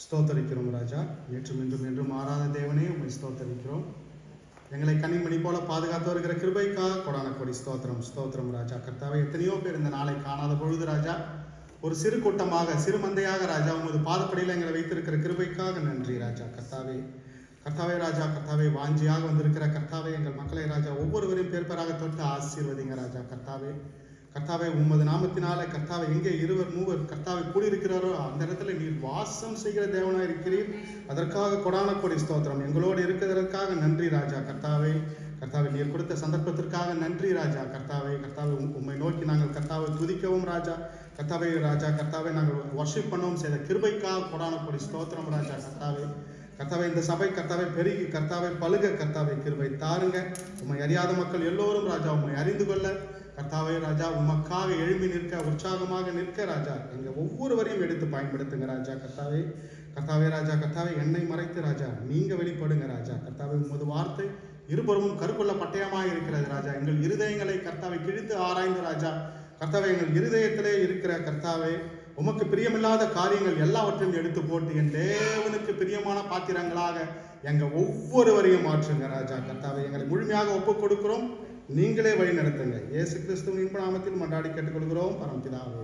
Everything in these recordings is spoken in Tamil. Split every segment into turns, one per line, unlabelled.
ஸ்தோத்தரிக்கிறோம் ராஜா. நேற்றும் இன்றும் என்றும் மாறாத தேவனே உம்மை ஸ்தோத்தரிக்கிறோம். எங்களை கண்ணிமணி போல பாதுகாத்து வருகிற கிருபைக்காக கொடான கொடி ஸ்தோத்திரம். ஸ்தோத்திரம் ராஜா. கர்த்தாவே, எத்தனையோ பேர் இந்த நாளை காணாத பொழுது ராஜா, ஒரு சிறு கூட்டமாக சிறு மந்தையாக ராஜா உமது பாதப்படியில் எங்களை வைத்திருக்கிற கிருபைக்காக நன்றி ராஜா. கர்த்தாவே கர்த்தாவே ராஜா, கர்த்தாவே வாஞ்சியாக வந்திருக்கிற கர்த்தாவே, எங்கள் மக்களை ராஜா ஒவ்வொருவரையும் பேர் பேராக தொட்டு ஆசீர்வதிங்க ராஜா. கர்த்தாவே கர்த்தாவே, உமது நாமத்தினால கர்த்தாவை எங்கே இருவர் மூவர் கர்த்தாவை கூடியிருக்கிறாரோ அந்த இடத்துல நீர் வாசம் செய்கிற தேவனாக இருக்கிறீர். அதற்காக கொடான கொடி ஸ்தோத்திரம். எங்களோடு இருக்கிறதற்காக நன்றி ராஜா. கர்த்தாவே கர்த்தாவை நீர் கொடுத்த சந்தர்ப்பத்திற்காக நன்றி ராஜா. கர்த்தாவே கர்த்தாவை உம்மை நோக்கி நாங்கள் கர்த்தாவை துதிக்கவும் ராஜா. கர்த்தாவே ராஜா, கர்த்தாவை நாங்கள் வர்ஷிப் பண்ணவும் செய்த கிருபைக்காக கொடான கொடி ஸ்தோத்திரம் ராஜா. கர்த்தாவே கர்த்தாவை இந்த சபை கர்த்தாவை பெருகி கர்த்தாவை பழுக கர்த்தாவை கிருபை தாருங்க. உம்மை அறியாத மக்கள் எல்லோரும் ராஜா உம்மை அறிந்து கொள்ள கர்த்தாவே ராஜா உமக்காக எழும்பி நிற்க உற்சாகமாக நிற்க ராஜா எங்க ஒவ்வொருவரையும் எடுத்து பயன்படுத்துங்க ராஜா. கர்த்தாவே கர்த்தாவே ராஜா, கர்த்தாவை என்னை மறைத்து ராஜா நீங்க வெளிப்படுங்க ராஜா. கர்த்தாவே உமது வார்த்தை இருபுறமும் கருக்குள்ள பட்டயமாக இருக்கிறது ராஜா. எங்கள் இருதயங்களை கர்த்தாவை கிழித்து ஆராய்ந்து ராஜா, கர்த்தாவை எங்கள் இருதயத்திலே இருக்கிற கர்த்தாவே உமக்கு பிரியமில்லாத காரியங்கள் எல்லாவற்றையும் எடுத்து போட்டு என் தேவனுக்கு பிரியமான பாத்திரங்களாக எங்க ஒவ்வொருவரையும் மாற்றுங்க ராஜா. கர்த்தாவை எங்களை முழுமையாக ஒப்புக் கொடுக்கிறோம். நீங்களே வழி நடத்துங்க. இயேசு கிறிஸ்துவின் இன்ப நாமத்தில் மன்றாடி கேட்டுக்கொள்கிறோம் பரமபிதாவே.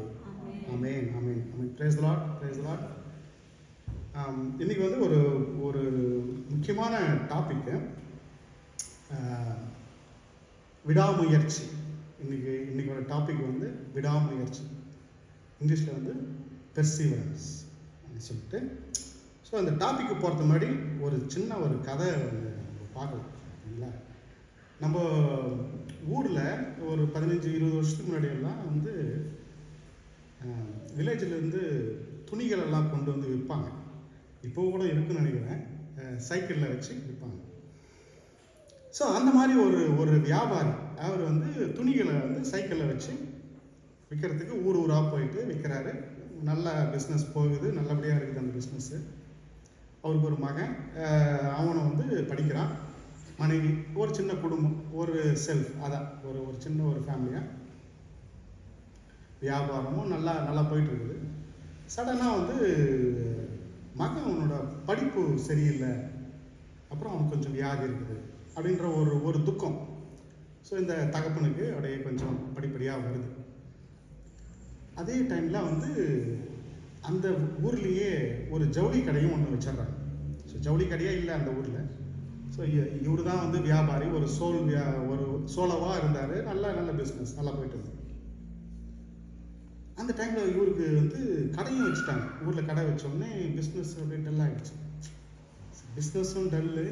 Amen amen amen. Praise the lord, praise the lord. இன்னைக்கு வந்து ஒரு ஒரு முக்கியமான டாபிக், விடாமுயற்சி. இன்னைக்கு ஒரு டாபிக் வந்து விடாமுயற்சி. இங்கிலீஷில் வந்து பெர்சீவரன்ஸ் சொல்லிட்டு. ஸோ அந்த டாபிக்கு போகிறது முன்னாடி ஒரு சின்ன ஒரு கதை வந்து பார்க்கலாம். சரிங்களா? நம்ம ஊரில் ஒரு 15-20 வருஷத்துக்கு முன்னாடியெல்லாம் வந்து வில்லேஜிலேருந்து துணிகள் எல்லாம் கொண்டு வந்து விற்பாங்க. இப்போ கூட இருக்குன்னு நினைக்கிறேன். சைக்கிளில் வச்சு விற்பாங்க. ஸோ அந்த மாதிரி ஒரு வியாபாரி அவர் வந்து துணிகளை வந்து சைக்கிளில் வச்சு விற்கிறதுக்கு ஊர் ஊராக போயிட்டு விற்கிறாரு. நல்ல பிஸ்னஸ் போகுது, நல்லபடியாக இருக்குது அந்த பிஸ்னஸ்ஸு. அவருக்கு ஒரு மகன், அவனை வந்து படிக்கிறான். மனைவி, ஒரு சின்ன குடும்பம், ஒரு செல்ஃப், அதான் ஒரு சின்ன ஒரு ஃபேமிலியாக வியாபாரமும் நல்லா போயிட்டு இருக்குது. சடனாக வந்து மகன் அவனோட படிப்பு சரியில்லை, அப்புறம் அவனுக்கு கொஞ்சம் வியாதி இருக்குது அப்படின்ற ஒரு துக்கம். ஸோ இந்த தகப்பனுக்கு அப்படியே கொஞ்சம் படிப்படியாக வருது. அதே டைமில் வந்து அந்த ஊர்லேயே ஒரு ஜவுளி கடையும் ஒன்று வச்சிட்றாங்க. ஸோ ஜவுளி கடையே இல்லை அந்த ஊரில். ஸோ இவரு தான் வந்து வியாபாரி, ஒரு சோலவாக இருந்தார். நல்ல பிஸ்னஸ் நல்லா போயிட்டு இருந்தது. அந்த டைமில் இவருக்கு வந்து கடையும் வச்சுட்டாங்க. ஊரில் கடை வச்சோடனே பிஸ்னஸ் அப்படியே டல்லாக ஆகிடுச்சு. பிஸ்னஸும் டல்லு,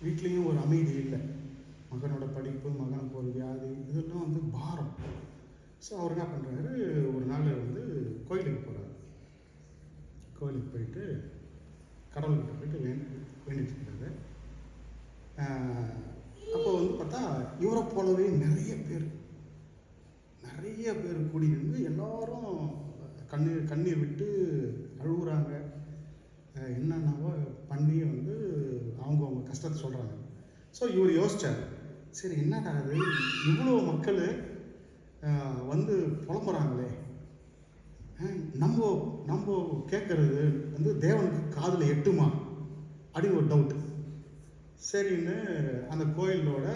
வீட்லேயும் ஒரு அமைதி இல்லை. மகனோட படிப்பு, மகனுக்கு ஒரு வியாதி, இதெல்லாம் வந்து பாரம். ஸோ அவர் என்ன பண்ணுறாரு, ஒரு நாள் வந்து கோயிலுக்கு போகிறாரு. கோயிலுக்கு போயிட்டு கடவுள்கிட்ட போயிட்டு வேண்டிட்டு இருக்கிறாரு. அப்போ வந்து பார்த்தா இவரை போலவே நிறைய பேர் கூடி நின்று எல்லாரும் கண்ணீர் விட்டு அழுகுறாங்க. என்னென்னவோ பண்ணி வந்து அவங்க கஷ்டத்தை சொல்கிறாங்க. ஸோ இவர் யோசிச்சார், சரி என்னடா அது இவ்வளோ மக்கள் வந்து புலம்புறாங்களே, நம்ம கேட்கறது வந்து தேவனுக்கு காதில் எட்டுமா அப்படின்னு ஒரு டவுட்டு. சரின்னு அந்த கோயிலோட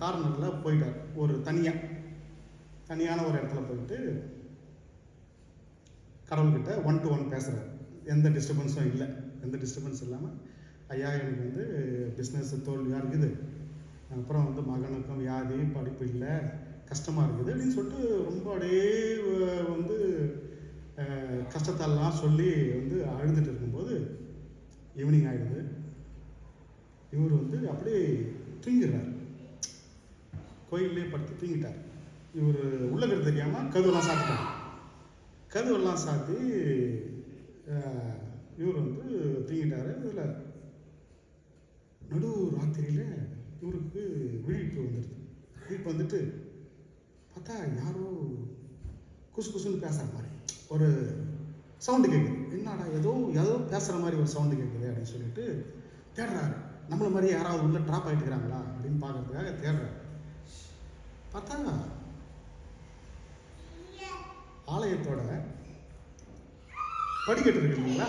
கார்னரில் போயிட்டார். ஒரு தனியான ஒரு இடத்துல போயிட்டு கடவுள்கிட்ட 1-to-1 பேசுகிறார். எந்த டிஸ்டர்பன்ஸும் இல்லை. எந்த டிஸ்டர்பன்ஸ் இல்லாமல், ஐயா எனக்கு வந்து பிஸ்னஸ் தோல்வியாக இருக்குது, அப்புறம் வந்து மகனுக்கும் வியாதி, படிப்பு இல்லை, கஷ்டமாக இருக்குது அப்படின்னு சொல்லிட்டு ரொம்ப அப்படியே வந்து கஷ்டத்தெல்லாம் சொல்லி வந்து அழுதுட்டு இருக்கும்போது ஈவினிங் ஆகிடுது. இவர் வந்து அப்படியே தூங்கிடுறார். கோயிலே படுத்து தூங்கிட்டார். இவர் உள்ளகிறது தெரியாமல் கதவெல்லாம் சாத்தி இவர் வந்து தூங்கிட்டார். இதில் நடு ராத்திரியில் இவருக்கு விழிப்பு வந்துடுது. விழிப்பு வந்துட்டு பார்த்தா யாரோ குசுன்னு பேசுகிற மாதிரி ஒரு சவுண்டு கேட்குது. என்னடா ஏதோ பேசுகிற மாதிரி ஒரு சவுண்டு கேட்குது அப்படின்னு சொல்லிட்டு தேடுறாரு. நம்மளை மாதிரி யாராவது உள்ள ட்ராப் ஆகிட்டுக்கிறாங்களா அப்படின்னு பார்க்கறதுக்காக தேடுறாரு. பார்த்தா ஆலயத்தோட படிக்கட்டு இருக்கு இல்லைங்களா,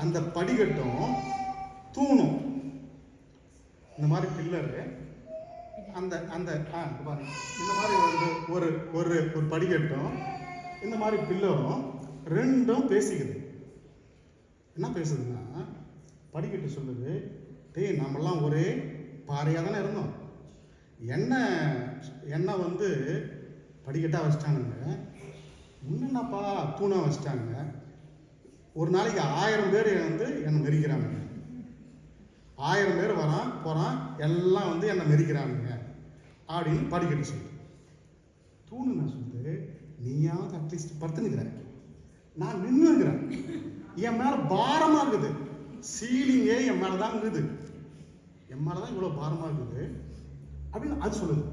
அந்த படிக்கட்டும் தூணும். இந்த மாதிரி பில்லரு அந்த அந்த பாருங்க, இந்த மாதிரி வந்து ஒரு ஒரு ஒரு படிக்கட்டும் இந்த மாதிரி பில்லரும் ரெண்டும் பேசிக்குது. என்ன பேசுதுன்னா, படிக்கட்டு சொல்லுது, டேய் நம்மெல்லாம் ஒரே பாறையாக தானே இருந்தோம், என்ன வந்து படிக்கட்டாக வச்சிட்டானுங்க, முன்னப்பா தூணாக வச்சிட்டாங்க, ஒரு நாளைக்கு 1000 பேர் வந்து என்னை மெரிக்கிறாங்க, 1000 பேர் வரான் போகிறான் எல்லாம் வந்து என்னை மெரிக்கிறானுங்க அப்படின்னு படிக்கட்டு சொல்லுது. தூணு நான் சொல்லுது, நீயாவது அட்லீஸ்ட் படுத்துனுக்கிற, நான் நின்று இருக்கிறேன், என் மேலே பாரமாக இருக்குது, சீலிங்கே என் மேலே தான் இருக்குது, என் மேலே தான் இவ்வளோ பாரமாக இருக்குது அப்படின்னு அது சொல்லுது.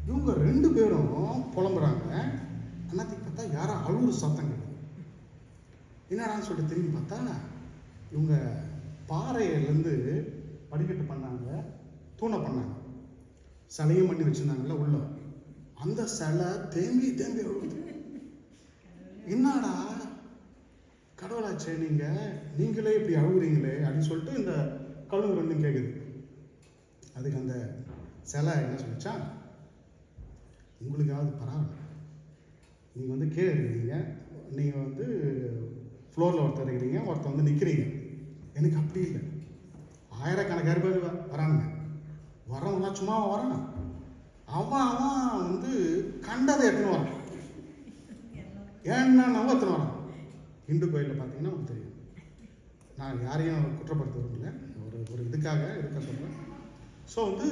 இவங்க 2 பேரும் புலம்புறாங்க. அண்ணாத்துக்கு பார்த்தா யாரோ அழுவுற சத்தம் கேட்குது. என்னடான்னு சொல்லிட்டு திரும்பி பார்த்தா இவங்க பாறையிலேருந்து படிக்கட்டு பண்ணாங்க, தூணை பண்ணாங்க, சிலையும் பண்ணி வச்சுருந்தாங்கல்ல உள்ள, அந்த சிலை தேம்பி தேம்பி அழுகுது. என்னடா கடவுளாச்சே நீங்களே இப்படி அழுகுறீங்களே அப்படின்னு சொல்லிட்டு இந்த கழுவு 2 கேட்குது. அதுக்கு அந்த சிலை என்ன சொல்லிச்சா, உங்களுக்காவது பரவாயில்ல, நீங்கள் வந்து கீழே இருக்கிறீங்க, நீங்கள் வந்து ஃப்ளோரில் ஒருத்தர் இருக்கிறீங்க, ஒருத்தர் வந்து நிற்கிறீங்க, எனக்கு அப்படி இல்லை, ஆயிரக்கணக்கான பேர் வரானுங்க, வரவங்களாம் சும்மா வரான், அவன் வந்து கண்டதை எத்தனை வரான், ஏன்னா நம்ம எத்தனை வரான். இந்து கோயிலில் பார்த்தீங்கன்னா உங்களுக்கு தெரியும், நான் யாரையும் குற்றப்படுத்த விரும்பல, ஒரு இதுக்காக இருக்க சொல்கிறேன். ஸோ வந்து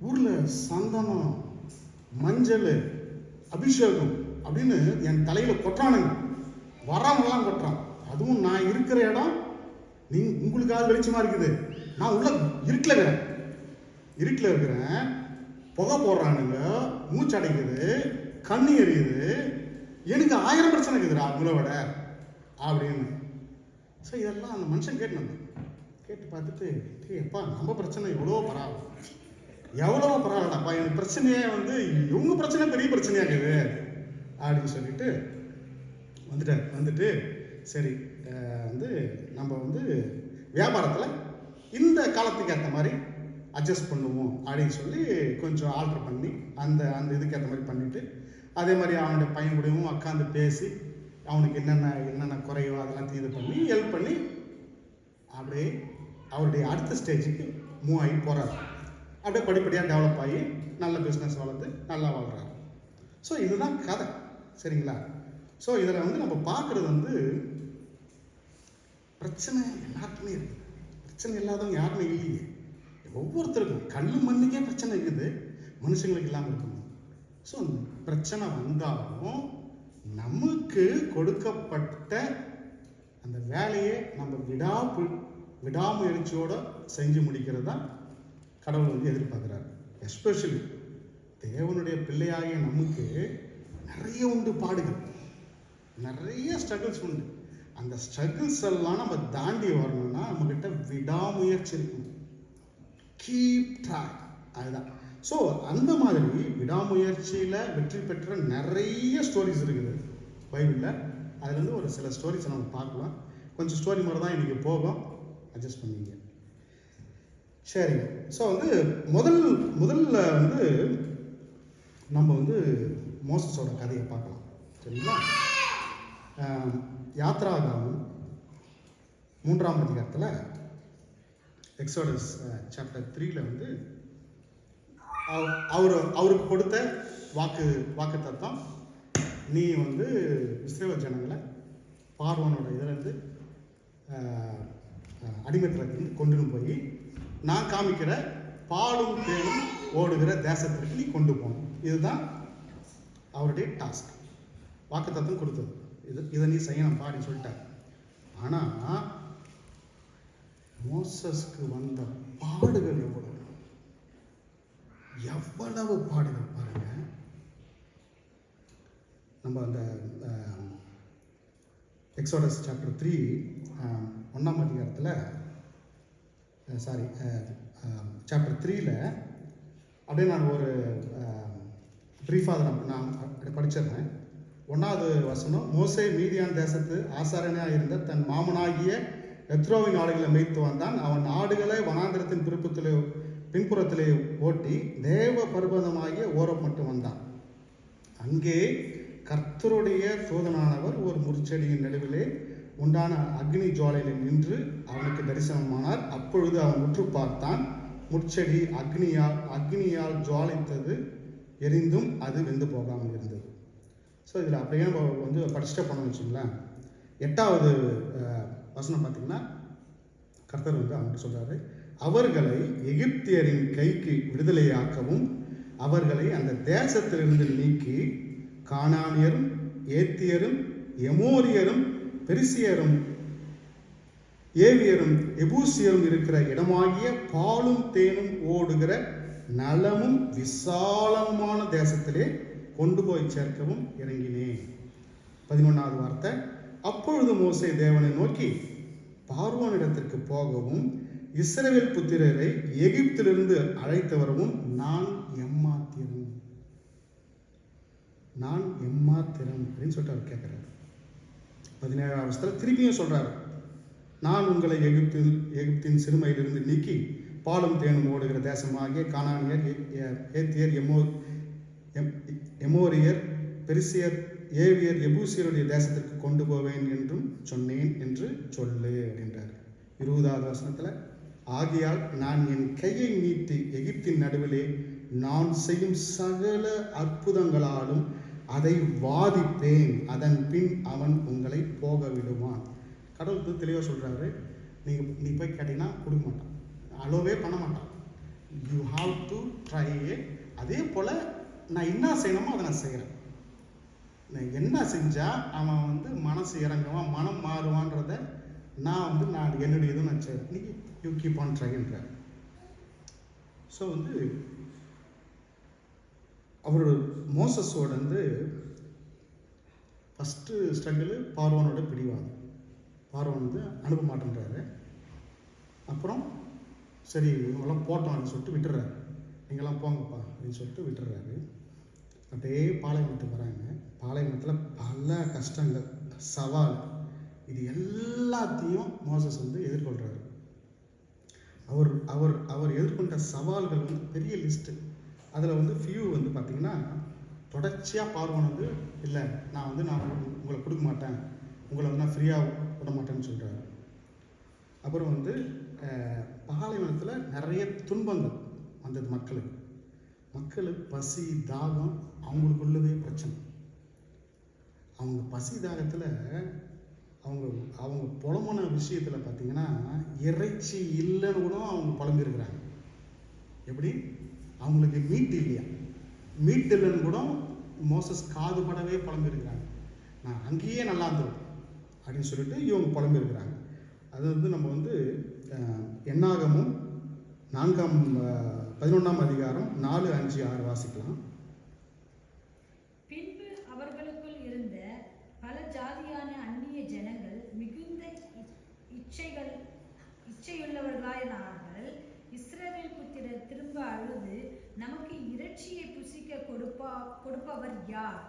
ஊரில் சந்தனம், மஞ்சள், அபிஷேகம் அப்படின்னு என் தலையில் கொட்டுறானுங்க, வரவங்களாம் கொட்டுறான். அதுவும் நான் இருக்கிற இடம் உங்களுக்காக வெளிச்சமாக இருக்குது, நான் உள்ள இருட்டில் இருக்கிறேன், புகை போடுறானுங்க, மூச்சடைக்குது, கண்ணு எரியுது, எனக்கு 1000 பிரச்சனை இருக்குதுடா உங்களை விட அப்படின்னு. ஸோ இதெல்லாம் அந்த மனுஷன் கேட்டு பார்த்துட்டு, எப்பா நம்ம பிரச்சனை எவ்வளோ பரவாயில்லடாப்பா, எனக்கு பிரச்சனையே வந்து இவங்க பிரச்சனை பெரிய பிரச்சனையாக இருக்குது அப்படின்னு சொல்லிட்டு வந்துட்டு சரி வந்து நம்ம வந்து வியாபாரத்தில் இந்த காலத்துக்கு ஏற்ற மாதிரி அட்ஜஸ்ட் பண்ணுவோம் அப்படின்னு சொல்லி கொஞ்சம் ஆல்ட்ரு பண்ணி அந்த இதுக்கு ஏற்ற மாதிரி பண்ணிவிட்டு, அதே மாதிரி அவனுடைய பையன் கூடவும் உட்காந்து பேசி அவனுக்கு என்னென்ன குறையோ அதெல்லாம் இது பண்ணி ஹெல்ப் பண்ணி அப்படியே அவருடைய அடுத்த ஸ்டேஜுக்கு மூவ் ஆகி போகிறாரு. அப்படியே படிப்படியாக டெவலப் ஆகி நல்ல பிஸ்னஸ் வளர்ந்து நல்லா வளர்கிறாரு. ஸோ இதுதான் கதை, சரிங்களா? ஸோ இதில் வந்து நம்ம பார்க்குறது வந்து பிரச்சனை எல்லாருக்குமே இருக்குது, பிரச்சனை இல்லாதவங்க யாருமே இல்லையே, ஒவ்வொருத்தருக்கும் கண்ணு மண்ணுக்கே பிரச்சனை இருக்குது, மனுஷங்களுக்கு இல்லாமல் இருக்கணும். ஸோ பிரச்சனை வந்தாலும் நமக்கு கொடுக்கப்பட்ட அந்த வேலையை நம்ம விடாமுயற்சியோடு செஞ்சு முடிக்கிறது தான் கடவுள் வந்து எதிர்பார்க்குறாரு. எஸ்பெஷலி தேவனுடைய பிள்ளையாகிய நமக்கு நிறைய உண்டு பாடுகள், நிறைய ஸ்ட்ரகிள்ஸ் உண்டு. அந்த ஸ்ட்ரகிள்ஸ் எல்லாம் நம்ம தாண்டி வரணும்னா நம்மக்கிட்ட விடாமுயற்சி இருக்கணும், கீப் ட்ராக், அதுதான். ஸோ அந்த மாதிரி விடாமுயற்சியில் வெற்றி பெற்ற நிறைய ஸ்டோரிஸ் இருக்குது பைபிளில். அதுலேருந்து ஒரு சில ஸ்டோரிஸை நம்ம பார்க்கலாம். கொஞ்சம் ஸ்டோரி மாதிரி தான் இன்றைக்கி போகும், அட்ஜஸ்ட் பண்ணிங்க. சரிங்க. ஸோ வந்து முதல்ல வந்து நம்ம வந்து மோசஸோட கதையை பார்க்கலாம், சரிங்களா? யாத்ராகமம் 3ஆம் அதிகாரத்தில் எக்ஸோடஸ் சாப்டர் 3ல் வந்து அவருக்கு கொடுத்த வாக்கு தத்தம், நீ வந்து இஸ்ரவேல் ஜனங்களை பார்வோனோட இதிலேருந்து அடிமைத்தனத்திலிருந்து கொண்டு போய் நான் காமிக்கிற பாலும் தேனும் ஓடுகிற தேசத்திற்கு நீ கொண்டு போகணும். இதுதான் அவருடைய டாஸ்க், வாக்கு தத்தம் கொடுத்தது. இதை நீ செய்யணும் பாடின்னு சொல்லிட்டார். ஆனால் மோசஸ்க்கு வந்த பாடுகள் எவ்வளவு பாடுகள் பாருங்க. நம்ம அந்த எக்ஸோடஸ் சாப்டர் 3 1ஆம் அதிகாரத்தில் சாப்டர் 3ல் அப்படியே நான் ஒரு ப்ரீஃபாக நான் படிச்சிடுறேன். 1வது வசனம், மோசே மீதியான் தேசத்து ஆசாரனாக இருந்த தன் மாமனாகிய எத்ரோவின் ஆடுகளை மேய்த்து வந்தான். அவன் ஆடுகளை வனாந்திரத்தின் பின்புறத்திலே ஓட்டி தேவ பர்வதமாகிய ஓரம் மட்டும் வந்தான். அங்கே கர்த்தருடைய தூதனானவர் ஒரு முற்செடியின் நடுவிலே உண்டான அக்னி ஜுவாலையில் நின்று அவனுக்கு தரிசனமானார். அப்பொழுது அவன் உற்று பார்த்தான். முற்செடி அக்னியால் ஜுவாலித்தது, எரிந்தும் அது வெந்து போகாமல் இருந்தது. ஸோ இதில் அப்படியே நம்ம வந்து படிச்சுட்டே பண்ண வச்சுங்களேன். 8வது வசனம் பார்த்தீங்கன்னா கர்த்தர் வந்து அவன்கிட்ட சொல்கிறாரு, அவர்களை எகிப்தியரின் கைக்கு விடுதலையாக்கவும் அவர்களை அந்த தேசத்திலிருந்து நீக்கி கானானியரும் ஏத்தியரும் எமோரியரும் பெரிசியரும் ஏவியரும் எபூசியரும் இருக்கிற இடமாகிய பாலும் தேனும் ஓடுகிற நலமும் விசாலமான தேசத்திலே கொண்டு போய் சேர்க்கவும் இறங்கினேன். 11வது வார்த்தை, அப்பொழுது மோசே தேவனை நோக்கி, பார்வோனிடத்திற்கு போகவும் இஸ்ரவேல் புத்திரரை எகிப்திலிருந்து அழைத்து வரவும் நான் எம்மாத்திரம் அப்படின்னு சொல்லிட்டு அவர் கேட்கிறார். 17வது வருஷத்துல திருப்பியும் சொல்றாரு, நான் உங்களை எகிப்தின் சிறுமையிலிருந்து நீக்கி பாலும் தேனும் ஓடுகிற தேசமாகிய கானானியர், ஏத்தியர், எமோரியர், பெரிசியர், ஏவியர், எபூசியருடைய தேசத்திற்கு கொண்டு போவேன் என்றும் சொன்னேன் என்று சொல்லு அப்படின்றார். 20வது வசனத்தில், ஆகையால் நான் என் கையை நீட்டி எகிப்தின் நடுவிலே நான் செய்யும் சகல அற்புதங்களாலும் அதை வாதிப்பேன், அதன் பின் அவன் உங்களை போக விடுவான். கடவுள் தெளிவாக சொல்கிறாரு, நீ போய் கேட்டீங்கன்னா கொடுக்க மாட்டான், அலோவே பண்ண மாட்டான். You have to try. அதே போல் நான் என்ன செய்யணுமோ அதை நான் செய்கிறேன். நான் என்ன செஞ்சால் அவன் வந்து மனசு இறங்குவான், மனம் மாறுவான்றத நான் என்னுடைய இதுவும் நான் செய்கிறேன். நீ யூ கீப் ஆன் ட்ரைன்ற. ஸோ வந்து அவர் மோசஸோட வந்து ஃபஸ்ட்டு ஸ்ட்ரகிள் பார்வோனோட பிடிவாதம். பார்வோன் வந்து அனுப்ப மாட்டேன்றாரு. அப்புறம் சரி இவங்கெல்லாம் போட்டோம் அப்படின்னு சொல்லிட்டு விட்டுறாரு. நீங்கள்லாம் போங்கப்பா அப்படின்னு சொல்லிட்டு விட்டுறாரு. அப்படியே பாலைவனத்துக்கு வராங்க. பாலைவனத்தில் பல கஷ்டங்கள், சவால், இது எல்லாத்தையும் மோசஸ் வந்து எதிர்கொள்கிறாரு. அவர் அவர் அவர் எதிர்கொண்ட சவால்கள் வந்து பெரிய லிஸ்ட்டு. அதில் வந்து ஃபியூ வந்து பார்த்திங்கன்னா, தொடர்ச்சியாக பார்வோன் வந்து இல்லை நான் உங்களை கொடுக்க மாட்டேன், உங்களை வந்து நான் ஃப்ரீயாக விட மாட்டேன்னு சொல்கிறாரு. அப்புறம் வந்து பாலைவனத்தில் நிறைய துன்பங்கள் வந்தது மக்களுக்கு பசி தாகம் அவங்களுக்குள்ளவே பிரச்சனை. அவங்க பசி தாகத்தில் அவங்க புலம்புன விஷயத்தில் பார்த்தீங்கன்னா, இறைச்சி இல்லைன்னு கூட அவங்க புலம்பிருக்கிறாங்க. எப்படி அவங்களுக்கு மீட் இல்லையா, மீட் இல்லைன்னு கூட மோசஸ் காதுபடவே புலம்பிருக்கிறாங்க. நான் அங்கேயே நல்லா இருந்தோம் அப்படின்னு சொல்லிட்டு இவங்க புலம்பிருக்கிறாங்க. அது வந்து நம்ம வந்து என்னாகமும் 11ஆம் அதிகாரம் 4, 5, 6 வாசிக்கலாம்.
பின்பு அவர்களுக்குள் இருந்த பல ஜாதியான அந்நிய ஜனங்கள் மிகுந்த இச்சையுள்ளவர்களாயினார்கள். இஸ்ரவேல் புத்திரர் திரும்ப அழுது, நமக்கு இறைச்சியை புசிக்க கொடுப்பவர் யார்?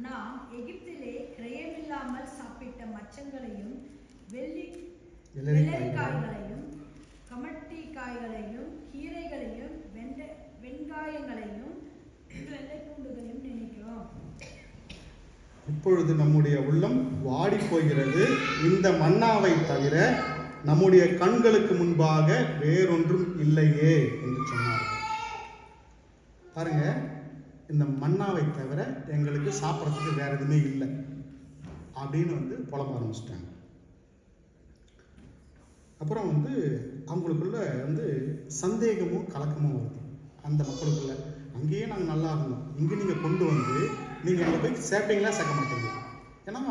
நாம் எகிப்திலே கிரயமில்லாமல் சாப்பிட்ட மச்சங்களையும் வெள்ளைக்காய்களையும் கமட்டி காய்களையும் கீரைகளையும் வெங்காயங்களையும் வெள்ளை பூண்டுகளையும் நினைக்கிறோம்.
இப்பொழுது நம்முடைய உள்ளம் வாடி போகிறது, இந்த மன்னாவை தவிர நம்முடைய கண்களுக்கு முன்பாக வேறொன்றும் இல்லையே என்று சொன்னார்கள். பாருங்க, இந்த மன்னாவை தவிர எங்களுக்கு சாப்பிட்றதுக்கு வேற எதுவுமே இல்லை அப்படின்னு வந்து புலம்ப ஆரம்பிச்சிட்டாங்க. அப்புறம் வந்து அவங்களுக்குள்ள வந்து சந்தேகமும் கலக்கமும் வருது அந்த மக்களுக்குள்ள. அங்கேயே நாங்கள் நல்லா இருந்தோம், இங்கே நீங்கள் கொண்டு வந்து நீங்கள் எங்களை போய் சேர்ப்பீங்களா சேர்க்க மாட்டீங்க. ஏன்னா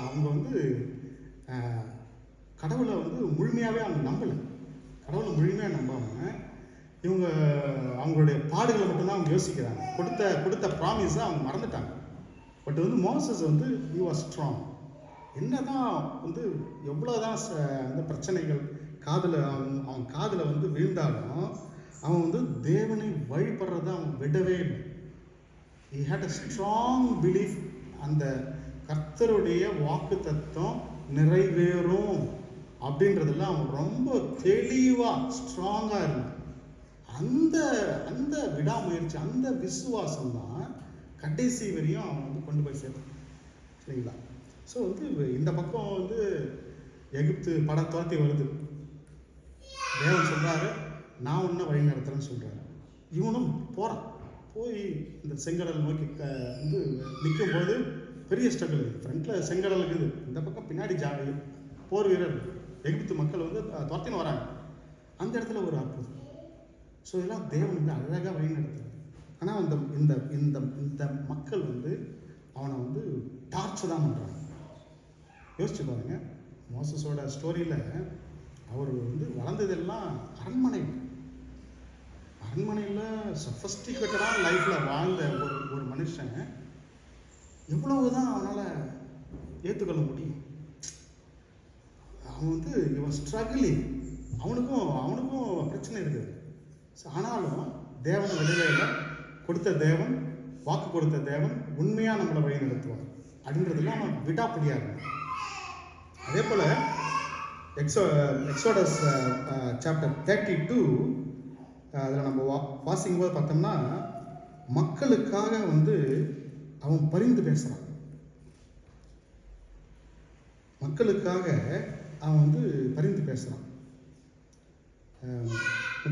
அவங்க வந்து கடவுளை வந்து முழுமையாகவே அவங்க நம்பலை. கடவுளை முழுமையாக நம்பாமல் இவங்க அவங்களுடைய பாடுகளை மட்டும்தான் அவங்க யோசிக்கிறாங்க. கொடுத்த ப்ராமிஸை அவங்க மறந்துட்டாங்க. பட் வந்து மோசஸ் வந்து ஹி வாஸ் ஸ்ட்ராங். என்னதான் வந்து எவ்வளோதான் அந்த பிரச்சனைகள் அவன் காதில் வந்து விழுந்தாலும் அவன் வந்து தேவனை வழிபடுறத அவன் விடவே இல்லை. He had a strong belief அந்த கர்த்தருடைய வாக்கு தத்துவம் நிறைவேறும் அப்படின்றதுல அவன் ரொம்ப தெளிவாக ஸ்ட்ராங்காக இருந்தான். அந்த அந்த விடாமுயற்சி, அந்த விசுவாசம் தான் கடைசி வரையும் அவன் வந்து கொண்டு போய் சேர்த்தான். சரிங்களா? ஸோ வந்து இந்த பக்கம் வந்து எகிப்து படம் துரத்தி வருது. தேவன் சொல்கிறாரு, நான் உன்னை வழி நடத்துகிறேன்னு சொல்கிறாரு. இவனும் போகிறான். போய் இந்த செங்கடல் நோக்கி வந்து நிற்கும்போது பெரிய ஸ்ட்ரகிள். ஃப்ரண்ட்டில் செங்கடல் இருக்குது, இந்த பக்கம் பின்னாடி போர் வீரர் எகிப்து மக்கள் வந்து துரத்தின்னு வராங்க. அந்த இடத்துல ஒரு அற்புதம். ஸோ இதெல்லாம் தேவன் வந்து அழகாக வழி நடத்துறாரு. ஆனால் அந்த இந்த இந்த இந்த மக்கள் வந்து அவனை வந்து டார்ச்சர் தான் பண்ணுறாங்க. யோசிச்சு பாருங்க, மோசஸோட ஸ்டோரியில் அவர் வந்து வளர்ந்ததெல்லாம் அரண்மனையில் சஃபஸ்டிகேட்டடாக லைஃப்பில் வாழ்ந்த ஒரு மனுஷன் எவ்வளவுதான் அவனால் ஏற்றுக்கொள்ள முடியும்? அவன் வந்து இவன் ஸ்ட்ரகிளிங், அவனுக்கும் பிரச்சனை இருக்குது. ஆனாலும் தேவன் வெளியில கொடுத்த தேவன், வாக்கு கொடுத்த தேவன் உண்மையாக நம்மளை வழி நடத்துவார் அப்படின்றதுல அவன் விடாப்பிடியாது. அதே போல் எக்ஸோடஸ் சாப்டர் 32 அதில் நம்ம வாசிக்கும் போது பார்த்தோம்னா மக்களுக்காக வந்து அவன் பரிந்து பேசுகிறான். மக்களுக்காக அவன் வந்து பரிந்து பேசுகிறான்.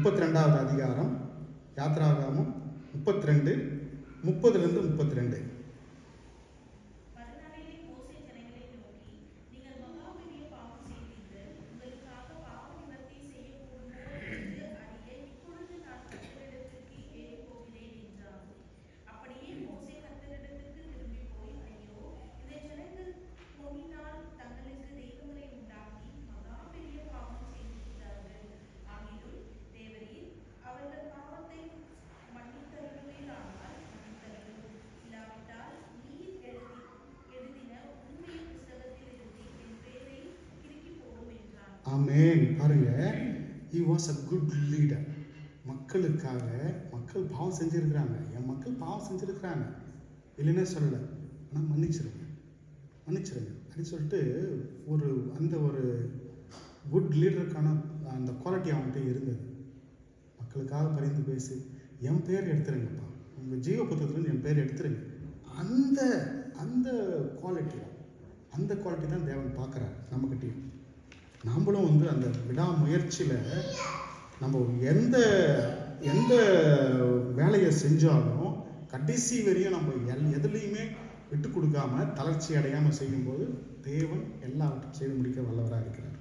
32வது அதிகாரம் யாத்ராகமம் 32 30-32. ஆமென். பாருங்க, he was a good leader. மக்களுக்காக, மக்கள் பாவம் செஞ்சிருக்கிறாங்க, என் மக்கள் பாவம் செஞ்சிருக்கிறாங்க இல்லைன்னே சொல்லலை, ஆனால் மன்னிச்சிருங்க அப்படின்னு சொல்லிட்டு அந்த ஒரு குட் லீடருக்கான அந்த குவாலிட்டி அவன்கிட்ட இருந்தது. மக்களுக்காக பரிந்து பேசி, என் பேர் எடுத்துருங்கப்பா, உங்கள் ஜீவ புத்தகத்துலேருந்து என் பேர் எடுத்துருங்க. அந்த குவாலிட்டி தான் தேவன் பார்க்குறார் நம்மக்கிட்டையும். நம்மளும் வந்து அந்த விடாமுயற்சியில் நம்ம எந்த வேலையை செஞ்சாலும் கடைசி வரையும் நம்ம எதுலேயுமே விட்டு கொடுக்காம தளர்ச்சி அடையாமல் செய்யும்போது தேவன் எல்லாவற்றையும் செய்து முடிக்க வல்லவராக இருக்கிறார்.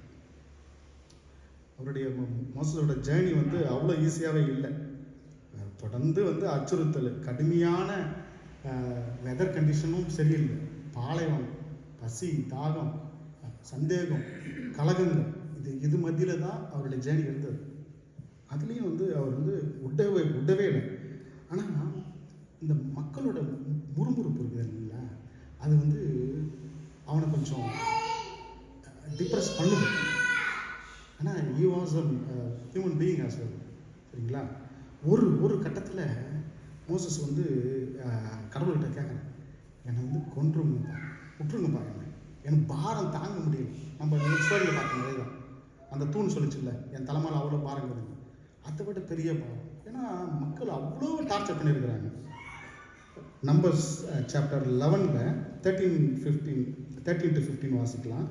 அவருடைய மோசஸோட ஜேர்னி வந்து அவ்வளோ ஈஸியாகவே இல்லை. தொடர்ந்து வந்து அச்சுறுத்தல், கடுமையான வெதர் கண்டிஷனும் சரியில்லை, பாலைவனம், பசி, தாகம், சந்தேகம், கலகங்கள், இது மத்தியில் தான் அவருடைய ஜேர்னி இருந்தது. அதுலேயும் வந்து அவர் வந்து விடவே இல்லை. ஆனால் இந்த மக்களோட முறுமுறுப்பு இருக்குது இல்லைங்களா, அது வந்து அவனை கொஞ்சம் டிப்ரெஸ் பண்ணுது. ஆனால் he was a human being as well. சரிங்களா? ஒரு கட்டத்தில் மோசஸ் வந்து கடவுள்கிட்ட கேட்குறேன், என்னை வந்து விட்டுருங்கப்பா, எனக்கு பாரம் தாங்க முடியல. நம்ம ஸ்டோரியில் பார்த்த மாதிரி தான் அந்த தூண் சொல்லிச்சுல்ல, என் தலைமையில் அவ்வளோ பாரம் இருக்குது, அதை விட பெரிய பாரம். ஏன்னா மக்கள் அவ்வளோ டார்ச்சர் பண்ணியிருக்கிறாங்க. நம்பர்ஸ் சாப்டர் 11 13-15 வாசிக்கலாம்.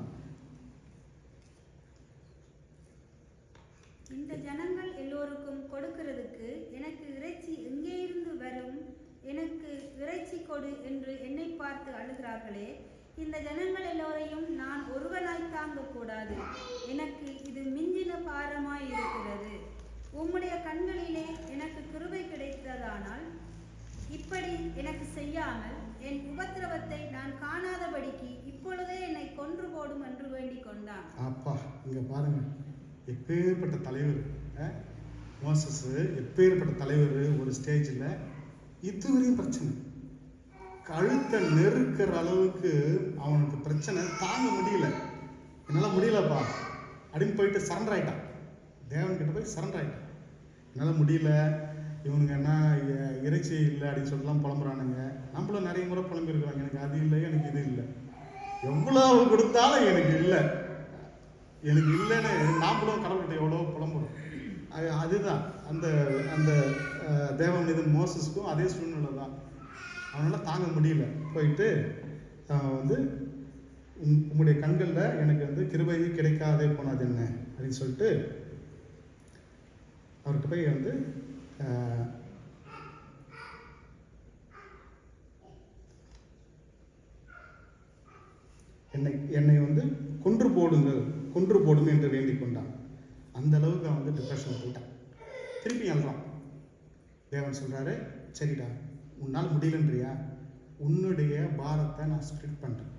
இந்த ஜனங்கள் எல்லோருக்கும் கொடுக்கிறதுக்கு எனக்கு இறைச்சி எங்கே இருந்து வரும், எனக்கு இறைச்சி கொடு என்று என்னை பார்த்து அழுகிறார்களே, இந்த ஜனங்கள் எல்லோரையும் நான் ஒருவனாய் தாங்கக்கூடாது, எனக்கு இது மிஞ்சின பாரமாய் இருக்கிறது. உம்முடைய கண்களிலே எனக்கு கிருபை கிடைத்ததானால் இப்படி எனக்கு செய்யாமல் என் உபத்திரவத்தை நான் காணாதபடிக்கு இப்பொழுதே என்னை கொன்று போடும் என்று வேண்டிக் கொண்டான்.
அப்பா, இங்க பாருங்க, எப்பேற்பட்ட தலைவர் மோசஸ், எப்பேற்பட்ட தலைவர். ஒரு ஸ்டேஜில் இதுவரையும் பிரச்சனை, கழுத்தை நெருக்கிற அளவுக்கு அவனுக்கு பிரச்சனை தாங்க முடியல. என்னால் முடியலப்பா அப்படின்னு போயிட்டு சரண்டர் ஆயிட்டான். தேவன்கிட்ட போய் சரண்டர் ஆயிட்டான். என்னால் முடியல, இவனுங்க என்ன இறைச்சி இல்லை அப்படின்னு சொல்லிட்டுலாம் புலம்புறானுங்க. நம்மளும் நிறைய முறை புலம்பிருக்கிறாங்க, எனக்கு அது இல்லை, எனக்கு இது இல்லை, எவ்வளவு கொடுத்தாலும் எனக்கு இல்லை, எனக்கு இல்லைன்னு நாமளும் கடவுள்கிட்ட எவ்வளோ புலம்புறோம். அதுதான் அந்த அந்த தேவமனிதன் மோசஸ்க்கும் அதே சூழ்நிலை தான். அவனால் தாங்க முடியல. போயிட்டு வந்து உங்களுடைய கண்களில் எனக்கு வந்து கிருபை கிடைக்காதே போனது என்ன அப்படின்னு சொல்லிட்டு அவர்கிட்ட போய் வந்து என்னை வந்து கொன்று போடும் என்று வேண்டிக் கொண்டான். அந்த அளவுக்கு அவன் வந்து டிப்ரெஷன் போயிட்டான். திருப்பி அழுறான். தேவன் சொல்றாரு, சரிடா உன்னால் முடியலன்றியா, உன்னுடைய பாரத்தை நான் ஸ்ப்ளிட் பண்ணுறேன்.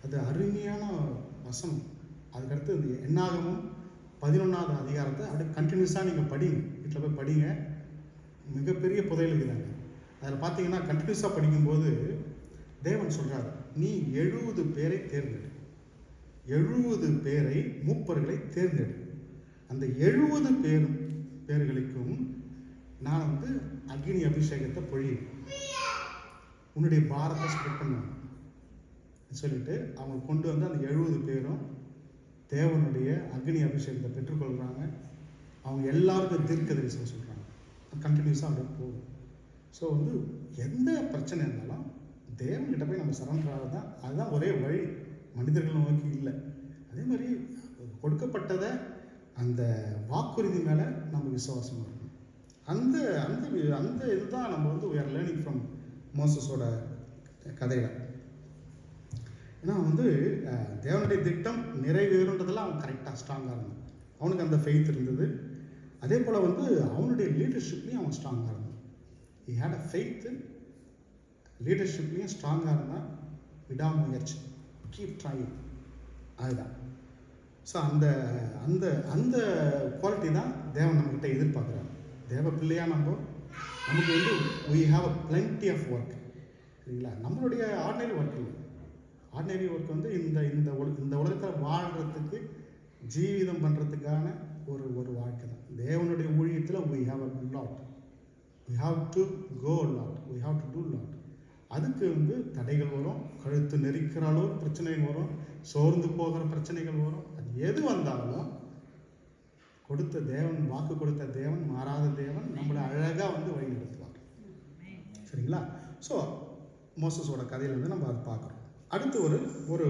அது அருமையான வசனம். அதுக்கடுத்து இந்த என்னாகமும் 11வது அதிகாரத்தை அப்படியே கண்டினியூஸாக நீங்கள் படிங்க, வீட்டில் போய் படிங்க. மிகப்பெரிய புதையல் இருக்கிறாங்க. அதில் பார்த்தீங்கன்னா கண்டினியூஸாக படிக்கும்போது தேவன் சொல்கிறார், நீ 70 பேரை தேர்ந்தெடு, 70 பேரை மூப்பர்களை தேர்ந்தெடு. அந்த 70 பேர்களுக்கும் நான் வந்து அக்னி அபிஷேகத்தை பொழியும், உன்னுடைய பாரத்தை ஸ்ப்ளிட் பண்ணுவேன் சொல்லிட்டு அவங்க கொண்டு வந்து அந்த 70 பேரும் தேவனுடைய அக்னி அபிஷேகத்தை பெற்றுக்கொள்கிறாங்க. அவங்க எல்லாருக்கும் தீர்க்க தரிசனம் சொல்கிறாங்க. கண்டினியூஸாக அப்படியே போகும். ஸோ வந்து எந்த பிரச்சனை இருந்தாலும் தேவன்கிட்ட போய் நம்ம சரண்டர் ஆகிறது தான், அதுதான் ஒரே வழி. மனிதர்கள் நோக்கி இல்லை. அதே மாதிரி கொடுக்கப்பட்டதை அந்த வாக்குறுதி மேலே நம்ம விசுவாசம் இருக்கணும். அந்த அந்த அந்த இதுதான் நம்ம வந்து we are learning from மோசஸோட கதையில். ஏன்னா வந்து தேவனுடைய திட்டம் நிறைவேறுன்றதெல்லாம் அவன் கரெக்டாக ஸ்ட்ராங்காக இருந்தான். அவனுக்கு அந்த ஃபெய்த் இருந்தது. அதே போல் வந்து அவனுடைய லீடர்ஷிப்லேயும் அவன் ஸ்ட்ராங்காக இருந்தான். he had a faith, லீடர்ஷிப்லேயும் ஸ்ட்ராங்காக இருந்தான். விடாமுயற்சி, கீப் ட்ரைங், அதுதான். ஸோ அந்த அந்த அந்த குவாலிட்டி தான் தேவன் நம்மகிட்ட எதிர்பார்க்குறாரு. தேவ பிள்ளையாக நமக்கு வந்து we have a plenty of work, சரிங்களா? நம்மளுடைய ஆர்டினரி ஒர்க் இல்லை. ஆர்டினரி ஒர்க் வந்து இந்த உலகத்தில் வாழ்கிறதுக்கு, ஜீவிதம் பண்ணுறதுக்கான ஒரு வாழ்க்கை தான். தேவனுடைய ஊழியத்தில் we have a lot, we have to go a lot, we have to do a lot. அதுக்கு வந்து தடைகள் வரும், கழுத்து நெரிக்கிற அளவு பிரச்சனைகள் வரும், சோர்ந்து போகிற பிரச்சனைகள் வரும். அது எது வந்தாலும் கொடுத்த தேவன், வாக்கு கொடுத்த தேவன், மாறாத தேவன் நம்மளை அழகாக வந்து வழி நடத்துவார், சரிங்களா? ஸோ மோசஸோட கதையில் வந்து நம்ம அதை பார்க்குறோம். அடுத்து ஒரு ஒரு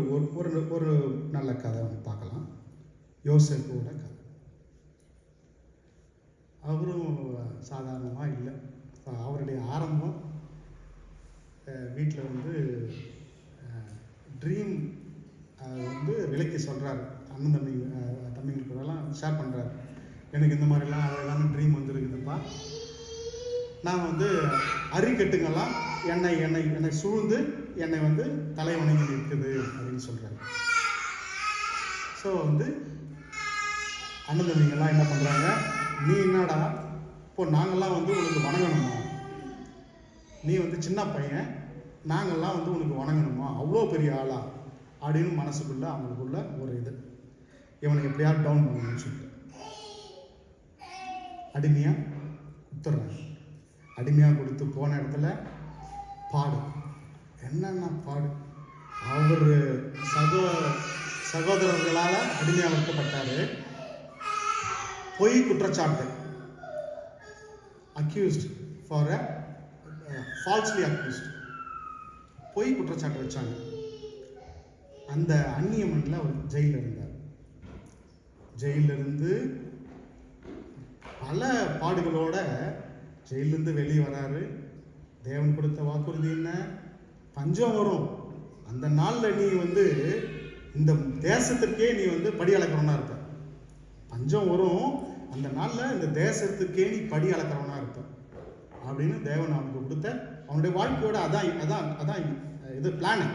ஒரு நல்ல கதை வந்து பார்க்கலாம். யோசேப்போட கதை. அவரும் சாதாரணமாக இல்லை. அவருடைய ஆரம்பம் வீட்டில் வந்து ட்ரீம் வந்து விலைக்கு சொல்கிறாரு. அண்ணன் தம்பிங்களுக்கெல்லாம் ஷேர் பண்ணுறாரு. எனக்கு இந்த மாதிரிலாம் அழகான ட்ரீம் வந்துருக்குதுப்பா. நான் வந்து அரிக்கட்டுங்கெல்லாம் என்னை சூழ்ந்து என்னை வந்து தலை வணங்கி இருக்குது அப்படின்னு சொல்கிறாரு. ஸோ வந்து அண்ணன் தம்பிங்கெல்லாம் என்ன பண்ணுறாங்க, நீ என்னடா இப்போ நாங்கள்லாம் வந்து உனக்கு வணங்கணுமா, நீ வந்து சின்ன பையன், நாங்கள்லாம் வந்து உனக்கு வணங்கணுமா, அவ்வளோ பெரிய ஆளா அப்படின்னு மனசுக்குள்ள அவங்களுக்குள்ள ஒரு இது, இவனை எப்படியாவது டவுன் பண்ணணும்னு சொல்லிட்டு அடிமையாக கொடுத்துட்றாங்க. அடிமையாக கொடுத்து போன இடத்துல பாடு, என்னென்ன பாடு. அவர் சகோதரர்களால் அடிமையாக வைக்கப்பட்டார். பொய் குற்றச்சாட்டு, அக்யூஸ்ட் ஃபார் ஃபால்ஸ்லி அக்யூஸ்ட், பொய் குற்றச்சாட்டு வச்சாங்க. அந்த அந்நிய மண்ணில் அவர் ஜெயிலில் இருந்தார். ஜெயிலிருந்து பல பாடுகளோட ஜெயிலிருந்து வெளியே வராரு. தேவன் கொடுத்த வாக்குறுதி என்ன, பஞ்சம் வரும் அந்த நாளில் நீ வந்து இந்த தேசத்திற்கே நீ வந்து படி அளக்கிறவனா இருப்ப. பஞ்சம் வரும் அந்த நாளில் இந்த தேசத்துக்கே நீ படி அளக்கிறவனா இருப்ப அப்படின்னு தேவன் அவனுக்கு கொடுத்த அவனுடைய வாழ்க்கையோட அதான் இது பிளானு.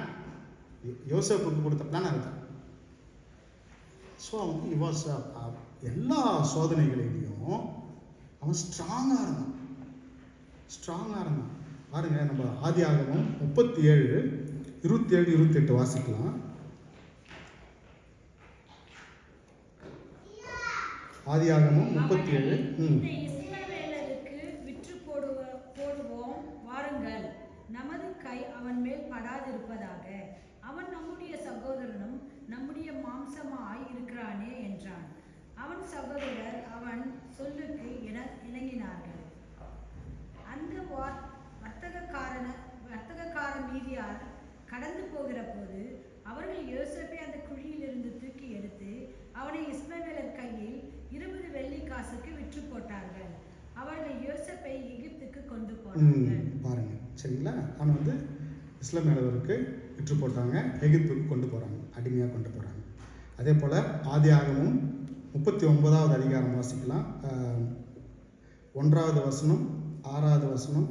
யோசேப்புக்கு கொடுத்த பிளான் அதுதான். ஸோ அவனுக்கு எல்லா சோதனைகளிலையும் அவன் ஸ்ட்ராங்காக இருந்தான். பாருங்க, நம்ம ஆதியாகமம் 37 27 28 வாசிக்கலாம். ஆதியாகமம் 37.
இஸ்ரவேலருக்கு விற்று சகோதரர் அவன் சொல்லுக்கு இணங்கினார்கள். அந்த வர்த்தகக்கார மீதியார் கடந்து போகிற போது அவர்கள் யோசேப்பை அந்த குழியிலிருந்து தூக்கி எடுத்து அவனை இஸ்மவேலர் கையில் 20 வெள்ளிக்காசுக்கு விற்று போட்டார்கள். அவர்கள் யோசேப்பை எகிப்துக்கு கொண்டு போனார்கள்.
பாருங்க, சரிங்களா? அவன் வந்து இஸ்மவேலருக்கு விற்று போட்டாங்க, எகிப்துக்கு கொண்டு போறாங்க, அடிமையாக கொண்டு போறாங்க. அதே போல ஆதியாகமம் 39வது அதிகாரம் வாசிக்கலாம். 1வது வசனம், 6வது வசனம்.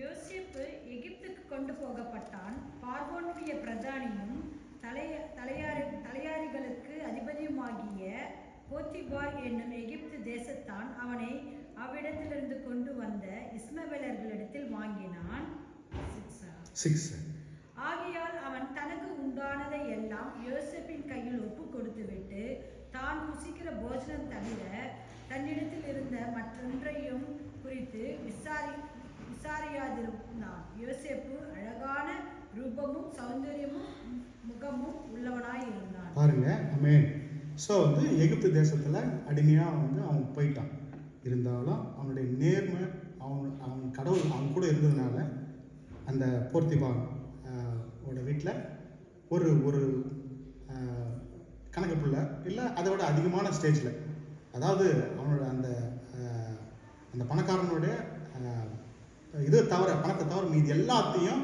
யோசேப்பு எகிப்துக்கு கொண்டு போகப்பட்டான். பார்வோனுடைய பிரதானியும் தலையாரிகளுக்கு அதிபதியுமாகிய போத்திபார் என்னும் எகிப்து தேசத்தான் அவனை அவ்விடத்திலிருந்து கொண்டு வந்த இஸ்மவேலர்களிடத்தில் வாங்கினான்.
6.
ஆகையால் அவன் தனக்கு உண்டானதை எல்லாம் யோசேப்பின் கையில் ஒப்பு கொடுத்துவிட்டு தான் புசிக்கிற போஜனம் தவிர தன்னிடத்தில் இருந்த மற்றொன்றையும் குறித்து விசாரியாதிருந்தான். யோசேப்பு அழகான ரூபமும் சௌந்தரியமும் முகமும் உள்ளவனாய் இருந்தான்.
பாருங்க, ஆமென். ஸோ வந்து எகிப்து தேசத்தில் அடிமையாக வந்து அவன் போயிட்டான். இருந்தாலும் அவனுடைய நேர்மை, அவன் கடவுள் அவன் கூட இருந்ததுனால அந்த போர்த்திபான் ஓட வீட்டில் ஒரு ஒரு கணக்கு பிள்ளை இல்லை, அதை விட அதிகமான ஸ்டேஜில், அதாவது அவனோட அந்த அந்த பணக்காரனுடைய பணத்தை தவிர மீதி எல்லாத்தையும்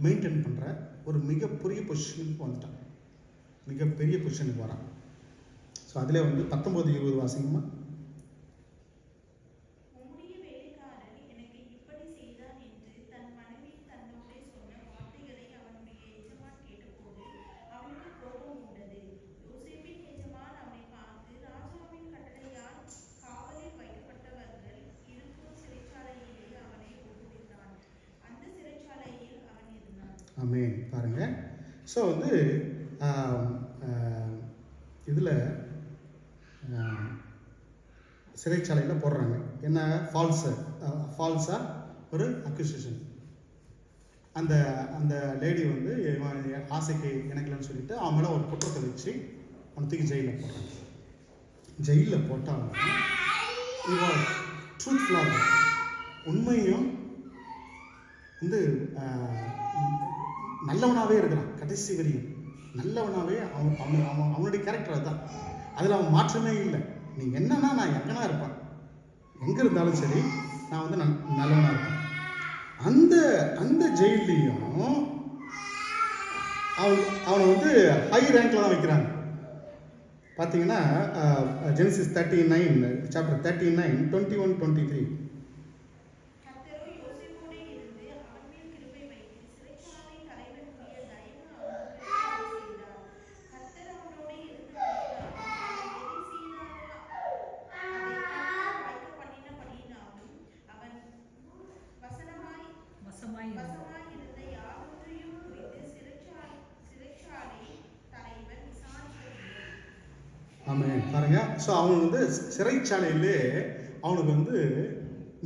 மெயின்டைன் பண்ணுற ஒரு மிகப்பெரிய பொசிஷனுக்கு வந்துட்டான், மிகப்பெரிய பொசிஷனுக்கு வரான். ஸோ அதில் வந்து 19-20 வாசிங்கம்மா. ஆமென். பாருங்க, ஸோ வந்து இதில் சிறைச்சாலையில் போடுறாங்க. என்ன? ஃபால்ஸாக ஒரு அக்யூசேஷன். அந்த அந்த லேடி வந்து ஆசைக்கு எனக்குலன்னு சொல்லிட்டு அவன் மேலே ஒரு குற்றத்தை வச்சு அவனை தூக்கி ஜெயிலில் போடுறாங்க. ஜெயிலில் போட்டாலும் இவன் ட்ரூத்ஃபுல்லாக இருக்கும், உண்மையும் வந்து நல்லவனாகவே இருக்கிறான். கடைசி வரையும் நல்லவனாகவே அவனுடைய கேரக்டர் அதுதான். அதில் அவன் மாற்றமே இல்லை. நீ என்னன்னா நான் எங்கன்னா இருப்பேன், எங்கே இருந்தாலும் சரி நான் வந்து நல்லவனாக இருப்பேன். அந்த ஜெயிலையும் அவனை வந்து ஹை ரேங்கில் தான் வைக்கிறாங்க. பார்த்தீங்கன்னா ஜெனிசிஸ் 39 சாப்டர் 39 21-23. ஆமாம், பாருங்க. ஸோ அவனுக்கு வந்து சிறைச்சாலையிலே அவனுக்கு வந்து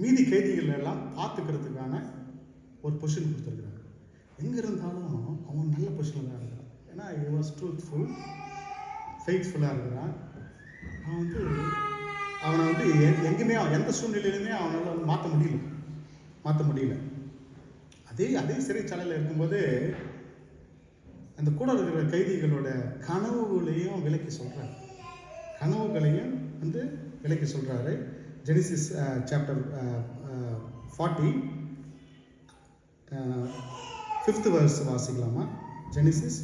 மீதி கைதிகள் எல்லாம் பார்த்துக்கிறதுக்கான ஒரு பொசிஷன் கொடுத்துருக்குறாங்க. எங்கே இருந்தாலும் அவன் நல்ல பொசிஷனில் தான் இருக்கிறான். ஏன்னா he was truthful, ஃபெய்த்ஃபுல்லாக இருக்கிறான். அவனை வந்து எங்கேயுமே எந்த சூழ்நிலையிலுமே அவனால் வந்து மாற்ற முடியல. அதே சிறைச்சாலையில் இருக்கும்போது அந்த கூட இருக்கிற கைதிகளோட கனவுகளையும் விலக்கி சொல்கிறாரு. ஜெனிசிஸ் சாப்டர் 40 5th verse வாசிக்கலாமா? ஜெனிசிஸ்.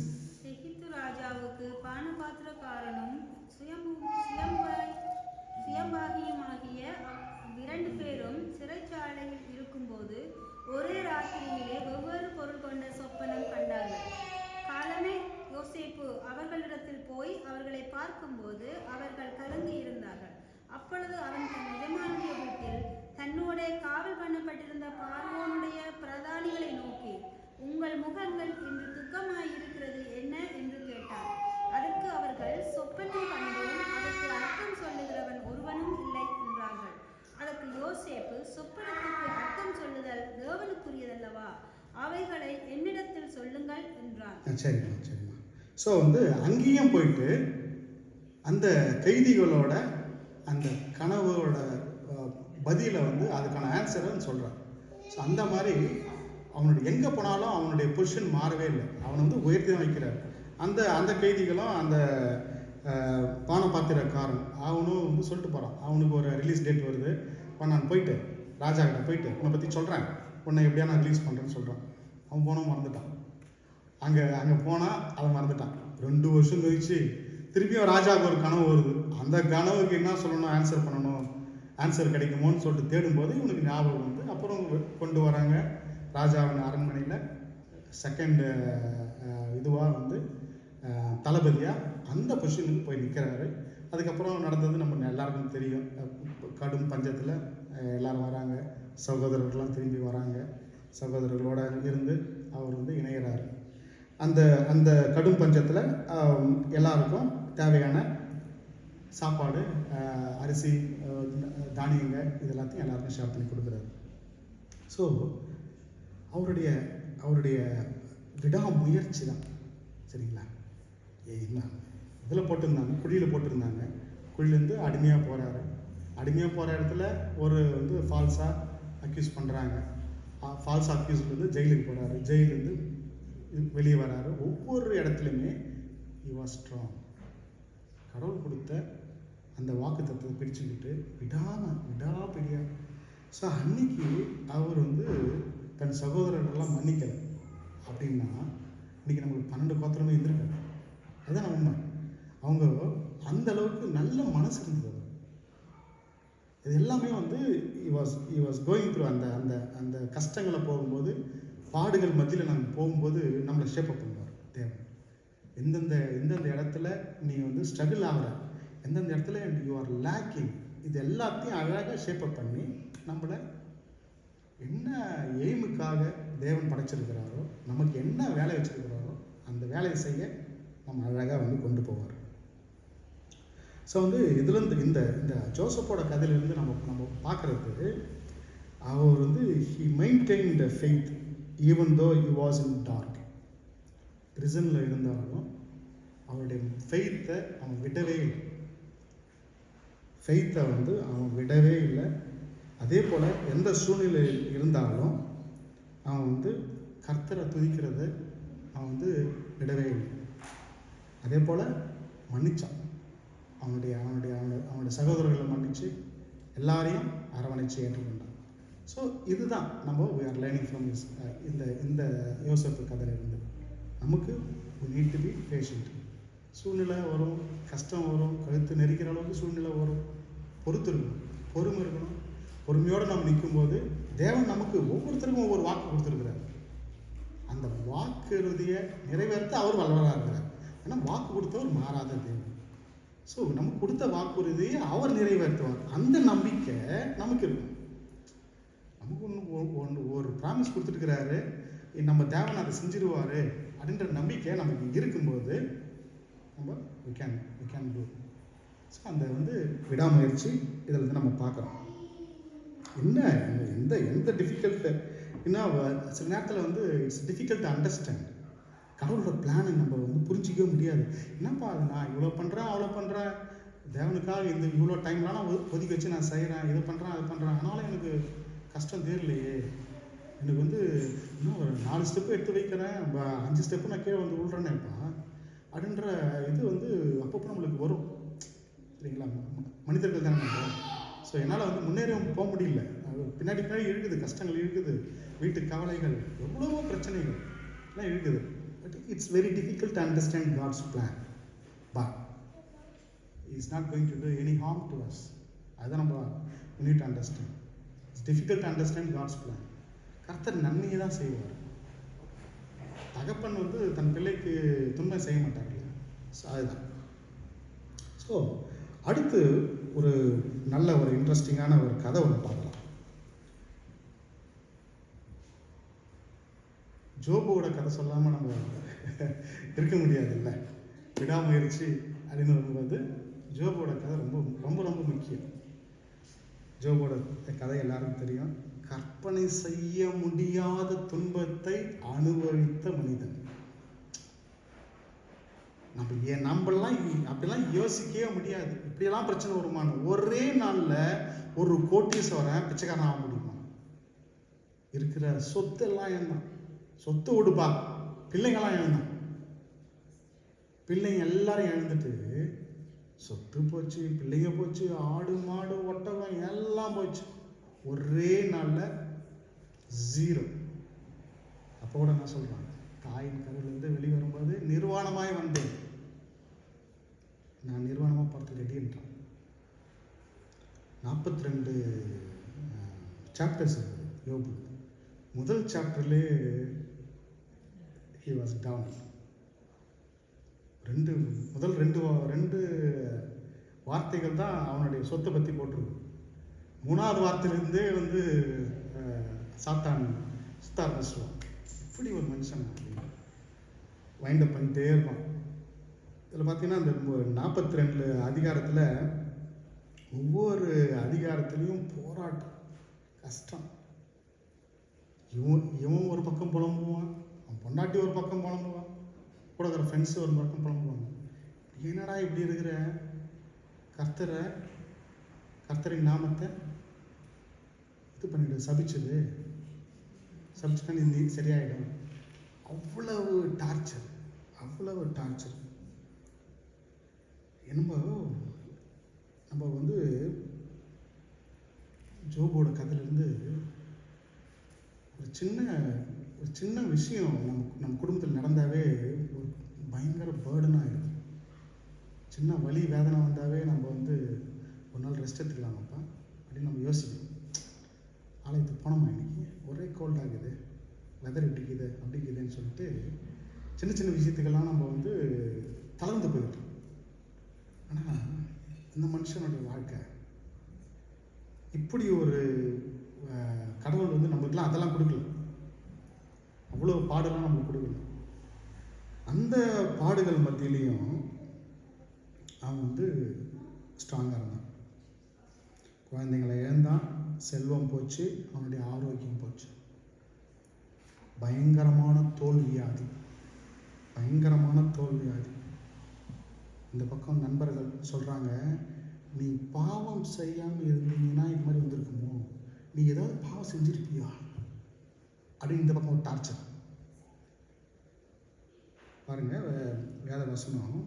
எகிப்து ராஜாவுக்கு பானபாத்திரக்காரனும் சுயம்பாகியுமாகிய 2 பேரும் சிறைச்சாலையில் இருக்கும்போது ஒரே ராத்திரியிலே வெவ்வேறு பொருள் கொண்ட சொப்பனம் கண்டார்கள். காலமே யோசேப்பு அவர்களிடத்தில் போய் அவர்களை பார்க்கும்போது அவர்கள் கலங்கி இருந்தார்கள். அப்பொழுது அவன் தன் எஜமானுடைய வீட்டில் தன்னோட காவல் பண்ணப்பட்டிருந்த பார்வோனுடைய பிரதானிகளை நோக்கி, உங்கள் முகங்கள் இன்று துக்கமாயிருக்கிறது என்ன என்று கேட்டார். அதற்கு அவர்கள், சொப்பனம் கண்டோம், அதற்கு அர்த்தம் சொல்லுகிறவன் ஒருவனும் இல்லை என்றார்கள். அதற்கு யோசேப்பு, சொப்பனத்துக்கு அர்த்தம் சொல்லுதல் தேவனுக்குரியதல்லவா, அவைகளை என்னிடத்தில் சொல்லுங்கள் என்றான்.
சரிம்மா. ஸோ வந்து அங்கேயும் போயிட்டு அந்த கைதிகளோட அந்த கனவோட பதிலை வந்து அதுக்கான ஆன்சரை சொல்கிறான். ஸோ அந்த மாதிரி அவனுடைய எங்கே போனாலும் அவனுடைய பொசிஷன் மாறவே இல்லை, அவனை வந்து உயர்த்தி தான் வைக்கிறார். அந்த அந்த கைதிகளும் அந்த பானபாத்திரக்காரன் அவனும் வந்து சொல்லிட்டு போகிறான். அவனுக்கு ஒரு ரிலீஸ் டேட் வருது, இப்போ நான் போயிட்டு ராஜா கிட்ட போயிட்டு உன்னை பற்றி சொல்கிறேன், உன்னை எப்படியா நான் ரிலீஸ் பண்ணுறேன்னு சொல்கிறான். அவன் போனவன் மறந்துட்டான். அங்கே போனால் அவன் மறந்துட்டான். 2 வருஷம் கழிச்சு திருப்பியும் ராஜாவுக்கு ஒரு கனவு வருது. அந்த கனவுக்கு என்ன சொல்லணும், ஆன்சர் பண்ணணும், ஆன்சர் கிடைக்குமோன்னு சொல்லிட்டு தேடும்போது இவனுக்கு ஞாபகம் வந்து அப்புறம் கொண்டு வராங்க. ராஜாவின் அரண்மனையில் செகண்ட் இதுவாக வந்து தளபதியாக அந்த பொசிஷனுக்கு போய் நிற்கிறாரு. அதுக்கப்புறம் நடந்தது நம்ம எல்லாருக்கும் தெரியும். கடும் பஞ்சத்தில் எல்லாரும் வராங்க, சகோதரர்கள்லாம் திரும்பி வராங்க, சகோதரர்களோட இருந்து அவர் வந்து இணைகிறாரு. அந்த அந்த கடும் பஞ்சத்தில் எல்லாருக்கும் தேவையான சாப்பாடு, அரிசி, தானியங்கள் இது எல்லாத்தையும் எல்லாருக்கும் ஷேர் பண்ணி கொடுக்குறாரு. ஸோ அவருடைய விடாமுயற்சி தான். சரிங்களா? என்ன இதில் போட்டிருந்தாங்க, குழியில் போட்டிருந்தாங்க. குழியிலேருந்து அடிமையாக போகிறாரு. அடிமையாக போகிற இடத்துல ஒரு வந்து ஃபால்ஸாக அக்யூஸ் பண்ணுறாங்க. ஃபால்ஸ் அக்யூஸ்லேருந்து ஜெயிலுக்கு போகிறாரு. ஜெயிலேருந்து வெளியே வராரு. ஒவ்வொரு இடத்துலையுமே he was strong. கடவுள் கொடுத்த அந்த வாக்கு தத்துவத்தை பிடிச்சுக்கிட்டு விடாப்பிடியா. ஸோ அன்னைக்கு அவர் வந்து தன் சகோதரர்களெல்லாம் மன்னிக்கலை அப்படின்னா இன்னைக்கு நம்மளுக்கு 12 கோத்திரமே இருந்திருக்காரு. அதுதான் உண்மை. அவங்க அந்த அளவுக்கு நல்ல மனசு இருந்தது. இது எல்லாமே வந்து he was going through அந்த அந்த அந்த கஷ்டங்களை போகும்போது, பாடுகள் மத்தியில் நம்ம போகும்போது நம்மளை ஷேப்பப் பண்ணுவார் தேவன். எந்தெந்த இடத்துல நீ வந்து ஸ்ட்ரகிள் ஆகிற, எந்தெந்த இடத்துல யூ ஆர் லேக்கிங், இது எல்லாத்தையும் அழகாக ஷேப்பப் பண்ணி நம்மளை என்ன எய்முக்காக தேவன் படைச்சிருக்கிறாரோ, நமக்கு என்ன வேலை வச்சிருக்கிறாரோ அந்த வேலையை செய்ய நம்ம அழகாக வந்து கொண்டு போவார். ஸோ வந்து இதுலேருந்து இந்த இந்த ஜோசப்போட கதையிலேருந்து நம்ம பார்க்குறது, அவர் வந்து he maintained the faith even though he was in dark. பிரிசனில் இருந்தாலும் அவருடைய ஃபெய்த்தை அவன் விடவே இல்லை. ஃபெய்த்தை வந்து அவன் விடவே இல்லை. அதே போல் எந்த சூழ்நிலையில் இருந்தாலும் அவன் வந்து கர்த்தரை துதிக்கிறத அவன் வந்து விடவே இல்லை. அதே போல் மன்னிச்சான். அவனுடைய சகோதரர்களை மன்னித்து எல்லாரையும் அரவணைச்சு ஏற்றுக்கொண்டான். ஸோ இதுதான் நம்ம we are learning from this இந்த யோசேப்பு கதையிலிருந்து. நமக்கு we need to be patient. சூழ்நிலை வரும், கஷ்டம் வரும், கழுத்து நெரிக்கிற அளவுக்கு சூழ்நிலை வரும், பொறுத்து இருக்கணும், பொறுமை இருக்கணும். பொறுமையோடு நம்ம நிற்கும்போது தேவன் நமக்கு ஒவ்வொருத்தருக்கும் ஒவ்வொரு வாக்கு கொடுத்துருக்கிறார். அந்த வாக்குறுதியை நிறைவேற்ற அவர் வல்லவராக இருக்கிறார். ஏன்னா வாக்கு கொடுத்தவர் மாறாத தேவன். ஸோ நமக்கு கொடுத்த வாக்குறுதியை அவர் நிறைவேற்றுவார். அந்த நம்பிக்கை நமக்கு இருக்கும். நமக்கு ஒரு ப்ராமிஸ் கொடுத்துருக்கிறாரு, நம்ம தேவன் அதை செஞ்சிருவார் அப்படின்ற நம்பிக்கை நமக்கு இருக்கும்போது நம்ம we can do. ஸோ அந்த வந்து விடாமுயற்சி இதில் வந்து நம்ம பார்க்குறோம். எந்த டிஃபிகல்ட்டு இன்னும் சில நேரத்தில் வந்து இட்ஸ் டிஃபிகல்ட் டு அண்டர்ஸ்டாண்ட். கடவுளோட பிளானை நம்ம வந்து புரிஞ்சிக்கவே முடியாது. என்னப்பா அது நான் இவ்வளோ பண்ணுறேன் அவ்வளோ பண்ணுறேன், தேவனுக்காக இவ்வளோ டைம்லாம் நான் ஒதுக்கி வச்சு நான் செய்கிறேன், இது பண்ணுறேன் அது பண்ணுறேன், ஆனாலும் எனக்கு கஷ்டம் தேரலையே, எனக்கு வந்து இன்னும் ஒரு 4 ஸ்டெப்பு எடுத்து வைக்கிறேன், 5 ஸ்டெப்பு நான் கீழே வந்து விழுறேன்னேப்பா அப்படின்ற இது வந்து அப்பப்போ நம்மளுக்கு வரும். சரிங்களா? மனிதர்கள் தானே நம்ம. ஸோ என்னால் வந்து முன்னேற போக முடியல. பின்னாடி இருக்குது, கஷ்டங்கள் இருக்குது, வீட்டு கவலைகள், எவ்வளவோ பிரச்சனைகள் எல்லாம் இருக்குது. But it's very difficult to understand God's plan. But is not going to do any harm to us. அதுதான் நம்ம we need to understand. It's difficult to understand God's plan. கர்த்தர் நன்மையை தான் செய்வார். தகப்பன் வந்து தன் பிள்ளைக்கு துன்பம் செய்ய மாட்டார். ஸோ அதுதான். ஸோ அடுத்து ஒரு நல்ல ஒரு இன்ட்ரெஸ்டிங்கான ஒரு கதை ஒன்று பார்க்கலாம். ஜோபோட கதை சொல்லாமல் நம்ம இருக்க முடியாது இல்லை. விடாமுயற்சி அப்படின்னு வரும்போது ஜோபோட கதை ரொம்ப ரொம்ப ரொம்ப முக்கியம். ஜோபோட கதை எல்லாருக்கும் தெரியும். கற்பனை செய்ய முடியாத துன்பத்தை அனுபவித்த மனிதன். நம்மளாம் அப்படிலாம் யோசிக்கவே முடியாது. இப்படியெல்லாம் பிரச்சனை வருமானு. ஒரே நாளில் ஒரு கோட்டீஸ்வரன் பிச்சைக்காரன் ஆக முடியுமா? இருக்கிற சொத்தெல்லாம் இழந்தான். சொத்து விடுப்பா, பிள்ளைங்கெல்லாம் இழந்தான். பிள்ளைங்க எல்லாரும் இழந்துட்டு சொத்து போச்சு, பிள்ளைங்க போச்சு, ஆடு மாடு ஒட்டகம் எல்லாம் போச்சு. ஒரே நாளில் 0. அப்போ கூட என்ன சொல்கிறான்? தாயின் கருவிலிருந்து வெளிவரும்போது நிர்வாணமாய் வந்தேன், நான் நிர்வாணமாக பார்த்து ரெடின்றான். 42 சாப்டர்ஸ் இருக்குது யோபு. முதல் சாப்டர்லேயே he was down. முதல் ரெண்டு வார்த்தைகள் தான் அவனுடைய சொத்தை பற்றி போட்டிருக்கு. 3வது வார்த்தையிலேருந்தே சாத்தான் சுத்த ஆரம்பிச்சிடுவான். இப்படி ஒரு மனுஷன் வைண்டப் பண்ணிட்டே இருப்பான். இதில் பார்த்தீங்கன்னா இந்த 42 அதிகாரத்தில் ஒவ்வொரு அதிகாரத்துலேயும் போராட்டம், கஷ்டம். இவன் ஒரு பக்கம் புலம்புவான், அவன் பொண்டாட்டி ஒரு பக்கம் புலம்புவான், கூட இருக்கிற ஃப்ரெண்ட்ஸு ஒரு பக்கம் புலம்புவாங்க. என்னடா இப்படி இருக்கிற? கர்த்தரின் நாமத்தை இது பண்ணிட்டு சபிச்சுட்டா நீ சரியாயிடும். அவ்வளவு டார்ச்சர். நம்ம ஜோபோட கதையிலேருந்து ஒரு சின்ன விஷயம் நம்ம குடும்பத்தில் நடந்தாவே ஒரு பயங்கர பேர்டனாக ஆகிடுது. சின்ன வலி வேதனை வந்தாவே நம்ம ஒரு நாள் ரெஸ்ட் எடுத்துக்கலாமாப்பா அப்படின்னு நம்ம யோசிக்கணும். ஆலயத்துக்கு போனோமா, இன்னைக்கு ஒரே கோல்ட் ஆகுது, வெதர் இப்படிக்குது அப்படிக்குதுன்னு சொல்லிட்டு சின்ன விஷயத்துக்கெல்லாம் நம்ம தளர்ந்து போயிட்டோம். ஆனால் இந்த மனுஷனுடைய வாழ்க்கை இப்படி ஒரு கடவுள் நம்மளுக்குலாம் அதெல்லாம் கொடுக்கல. அவ்வளோ பாடெல்லாம் நம்மளுக்கு கொடுக்கல. அந்த பாடுகள் மத்தியிலையும் அவன் ஸ்ட்ராங்காக இருந்தான். குழந்தைங்களை இழந்தான், செல்வம் போச்சு, அவனுடைய ஆரோக்கியம் போச்சு. பயங்கரமான தோல்வியாதி. இந்த பக்கம் நண்பர்கள் சொல்கிறாங்க, நீ பாவம் செய்யாமல் இருந்தீங்கன்னா இது மாதிரி வந்திருக்குமோ, நீ ஏதாவது பாவம் செஞ்சிருப்பியா அப்படின்னு இந்த பக்கம் ஒரு டார்ச்சர். பாருங்க, வேத வசனம்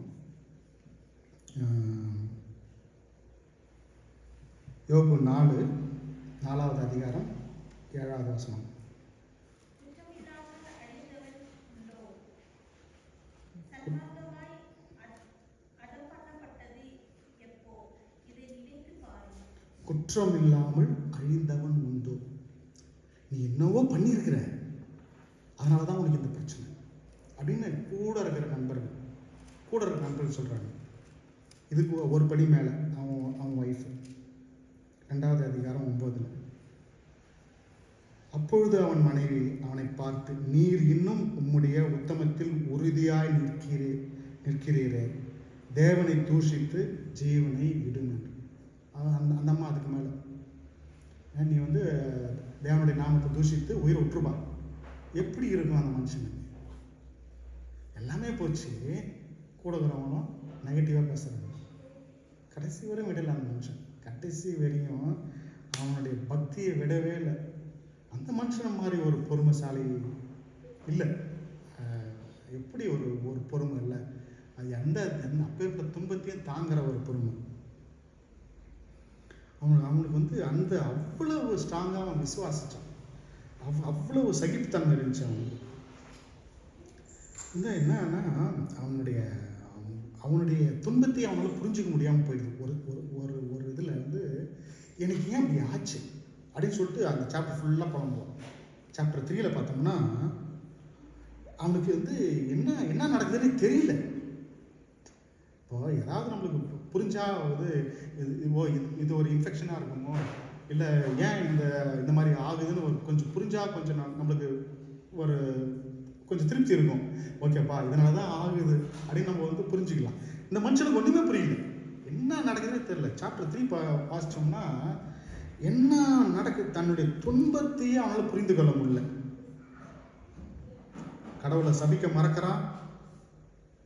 யோபு 4வது அதிகாரம் 7வது வசனம். குற்றம் இல்லாமல் அழிந்தவன் உண்டோ? நீ என்னவோ பண்ணியிருக்கிற, அதனால தான் உனக்கு இந்த பிரச்சனை அப்படின்னு கூட இருக்கிற நண்பர்கள் சொல்கிறாங்க. இதுக்கு ஒரு படி மேலே அவன் ஒய்ஃபு. 2வது அதிகாரம் 9. அப்பொழுது அவன் மனைவி அவனை பார்த்து, நீர் இன்னும் உம்முடைய உத்தமத்தில் உறுதியாய் நிற்கிறீரே, தேவனை தூஷித்து ஜீவனை விடும் என்று. அந்த அம்மா அதுக்கு மேலே, நீ தேவனுடைய நாமத்தை தூஷித்து உயிரை விட்டுருப்பா. எப்படி இருக்கும் அந்த மனுஷனுக்கு? எல்லாமே போச்சு, கூட இருக்கிறவங்களும் நெகட்டிவாக பேசுகிறாங்க. கடைசி வரையும் விடலை அந்த மனுஷன். கடைசி வரையும் அவனுடைய பக்தியை விடவே இல்லை. அந்த மனுஷனை மாதிரி ஒரு பொறுமைசாலி இல்லை. எப்படி ஒரு பொறுமை இல்லை? அது அப்பேற்பட்ட துன்பத்தையும் தாங்குற ஒரு பொறுமை. அவனுக்கு அந்த அவ்வளவு ஸ்ட்ராங்காக அவன் விசுவாசிச்சான். அவ்வளவு சகிப்புத்தன்மை இருந்துச்சு அவனுக்கு. என்னன்னா அவனுடைய துன்பத்தை அவனால் புரிஞ்சிக்க முடியாமல் போயிடுது. ஒரு இதில் எனக்கு ஏன் இப்படி ஆச்சு அப்படின்னு சொல்லிட்டு அந்த சாப்டர் ஃபுல்லாக புலம்புவான். சாப்டர் 3ல் பார்த்தோம்னா அவனுக்கு என்ன நடக்குதுன்னு தெரியல. இப்போ ஏதாவது நம்மளுக்கு புரிஞ்சா இது ஒரு இன்ஃபெக்ஷனாக இருக்குமோ, இல்லை ஏன் இந்த மாதிரி ஆகுதுன்னு கொஞ்சம் புரிஞ்சா கொஞ்சம் நம்மளுக்கு கொஞ்சம் திருப்தி இருக்கும். ஓகேப்பா, இதனால தான் ஆகுது அப்படின்னு நம்ம புரிஞ்சுக்கலாம். இந்த மனுஷனுக்கு ஒன்றுமே புரியல, என்ன நடக்குதுன்னு தெரியல. சாப்டர் 3 வாசிச்சோம்னா என்ன நடக்குது, தன்னுடைய துன்பத்தையே அவனால் புரிந்து கொள்ள முடியல. கடவுளை சபிக்க மறக்கிறான்,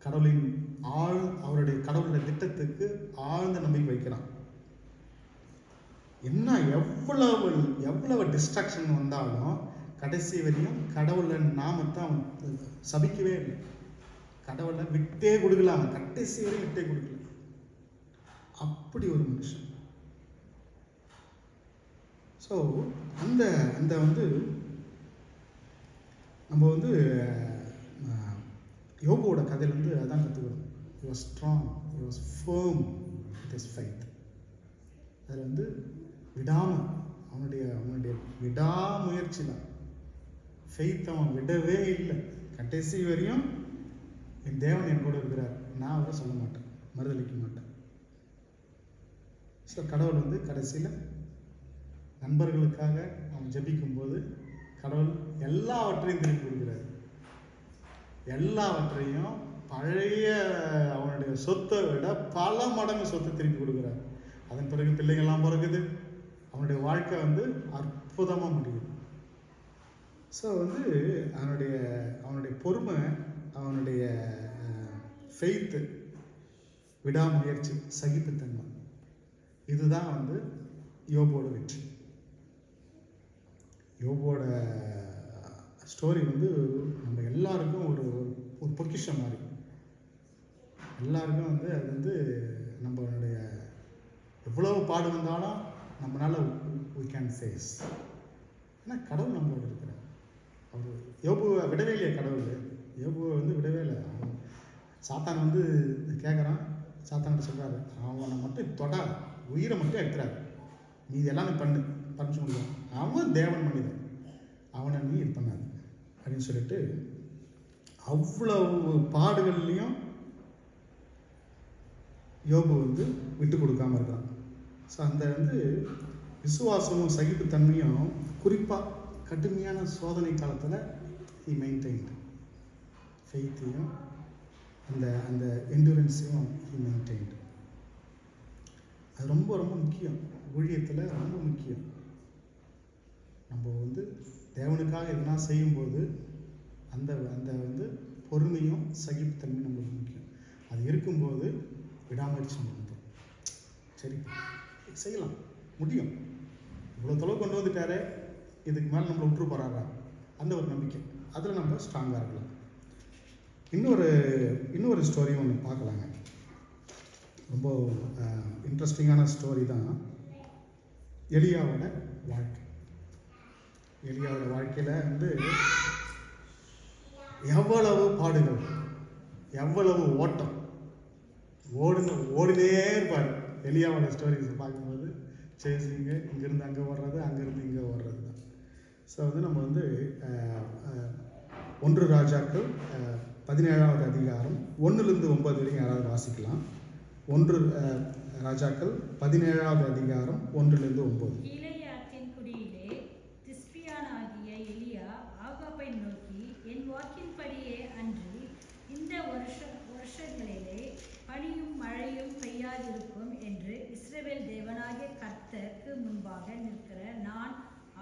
கடவுளின் அவருடைய கடவுளுடைய திட்டத்துக்கு ஆழ்ந்த நம்பிக்கை வைக்கிறான். என்ன எவ்வளவு டிஸ்ட்ராக்ஷன் வந்தாலும் கடைசி வரையும் கடவுளை நாமத்தை அவன் சபிக்கவே இல்லை. கடவுளை விட்டே கொடுக்கல, அவன் கடைசி வரையும் விட்டே கொடுக்கல. அப்படி ஒரு மனுஷன். ஸோ அந்த அந்த வந்து நம்ம வந்து யோபுவோட கதையிலேருந்து அதான் கற்றுக்கிறோம். He was strong, he was firm with his faith. அதில் வந்து அவனுடைய விடாமுயற்சி தான். ஃபெய்த் அவன் விடவே இல்லை. கடைசி வரையும் என் தேவன் என் கூட இருக்கிறார், நான் அவரை சொல்ல மாட்டேன், மறுதளிக்க மாட்டேன். ஸோ கடவுள் வந்து கடைசியில் நண்பர்களுக்காக அவன் ஜெபிக்கும்போது கடவுள் எல்லாவற்றையும் திருப்பி கொடுக்குறாரு. எல்லாவற்றையும் பழைய அவனுடைய சொத்தை விட பல மடங்கு சொத்தை திருப்பி கொடுக்குறாரு. அதன் பிறகு பிள்ளைகள்லாம் பிறகுது. அவனுடைய வாழ்க்கை வந்து அற்புதமாக முடியுது. ஸோ வந்து அவனுடைய பொறுமை, அவனுடைய ஃபெய்த்து, விடாமுயற்சி, சகிப்புத்தன்மை, இதுதான் வந்து யோபோட வெற்றி. யோபோட ஸ்டோரி வந்து நம்ம எல்லாருக்கும் ஒரு பொக்கிஷம் மாதிரி. எல்லாருக்கும் வந்து அது வந்து நம்மளுடைய எவ்வளவு பாடு வந்தாலும் நம்மளால we can face. ஏன்னா கடவுள் நம்மளோட இருக்கிறார். அவர் யோபுவை விடவே இல்லையா? கடவுள் யோபுவை வந்து விடவே இல்லை. சாத்தான் வந்து கேட்குறான், சாத்தான் சொல்கிறாரு, அவனை மட்டும் தொடாத, உயிரை மட்டும் எடுத்துறாரு, நீ இதெல்லாம் நீ பண்ண முடியும், அவன் தேவன் மனிதன், அவனை நீ இது பண்ணாது அப்படின்னு சொல்லிட்டு அவ்வளவு பாடுகள்லையும் யோபு வந்து விட்டு கொடுக்காம இருக்கான். ஸோ அந்த வந்து விசுவாசமும் சகிப்புத்தன்மையும் குறிப்பாக கடுமையான சோதனை காலத்தில் he maintained ஃபெய்த்தையும் அந்த என்டூரன்ஸையும் he maintained. அது ரொம்ப ரொம்ப முக்கியம். ஊழியத்தில் ரொம்ப முக்கியம். நம்ம வந்து தேவனுக்காக எதனா செய்யும்போது அந்த அந்த வந்து பொறுமையும் சகிப்புத்தன்மையும் நம்மளுக்கு முக்கியம். அது இருக்கும்போது விடாமுயற்சி பண்ணுறது. சரி, செய்யலாம், முடியும், இவ்வளோ தொலைவு கொண்டு வந்துட்டாரு, இதுக்கு மேலே நம்மளை விட்டுரு போகிறாரா, அந்த ஒரு நம்பிக்கை, அதில் நம்ம ஸ்ட்ராங்காக இருக்கலாம். இன்னொரு ஸ்டோரியும் ஒன்று பார்க்கலாங்க. ரொம்ப இன்ட்ரெஸ்டிங்கான ஸ்டோரி தான் எலியாவோட வாழ்க்கை. எலியாவோட வாழ்க்கையில் வந்து எவ்வளவு பாடுகள், எவ்வளவு ஓட்டம், ஓடினே இருப்பார். எலியாவோட ஸ்டோரிஸ் பார்க்கும்போது சேசிங்க, இங்கேருந்து அங்கே ஓடுறது, அங்கேருந்து இங்கே ஓடுறது தான். ஸோ வந்து நம்ம வந்து 1 ராஜாக்கள் 17வது அதிகாரம் 1-9 வரைக்கும் யாராவது வாசிக்கலாம். 1 ராஜாக்கள் 17வது அதிகாரம் 1-9.
கீலேயாத்தின் குடியிலே திஸ்பியானாகிய எலியா ஆகாபை நோக்கி, என் வாக்கின்படியே அன்றி இந்த வருஷங்களிலே பனியும் மழையும் பெய்யாதிருக்கும் என்று இஸ்ரவேல் தேவனாகிய கர்த்தருக்கு முன்பாக நிற்கிற நான்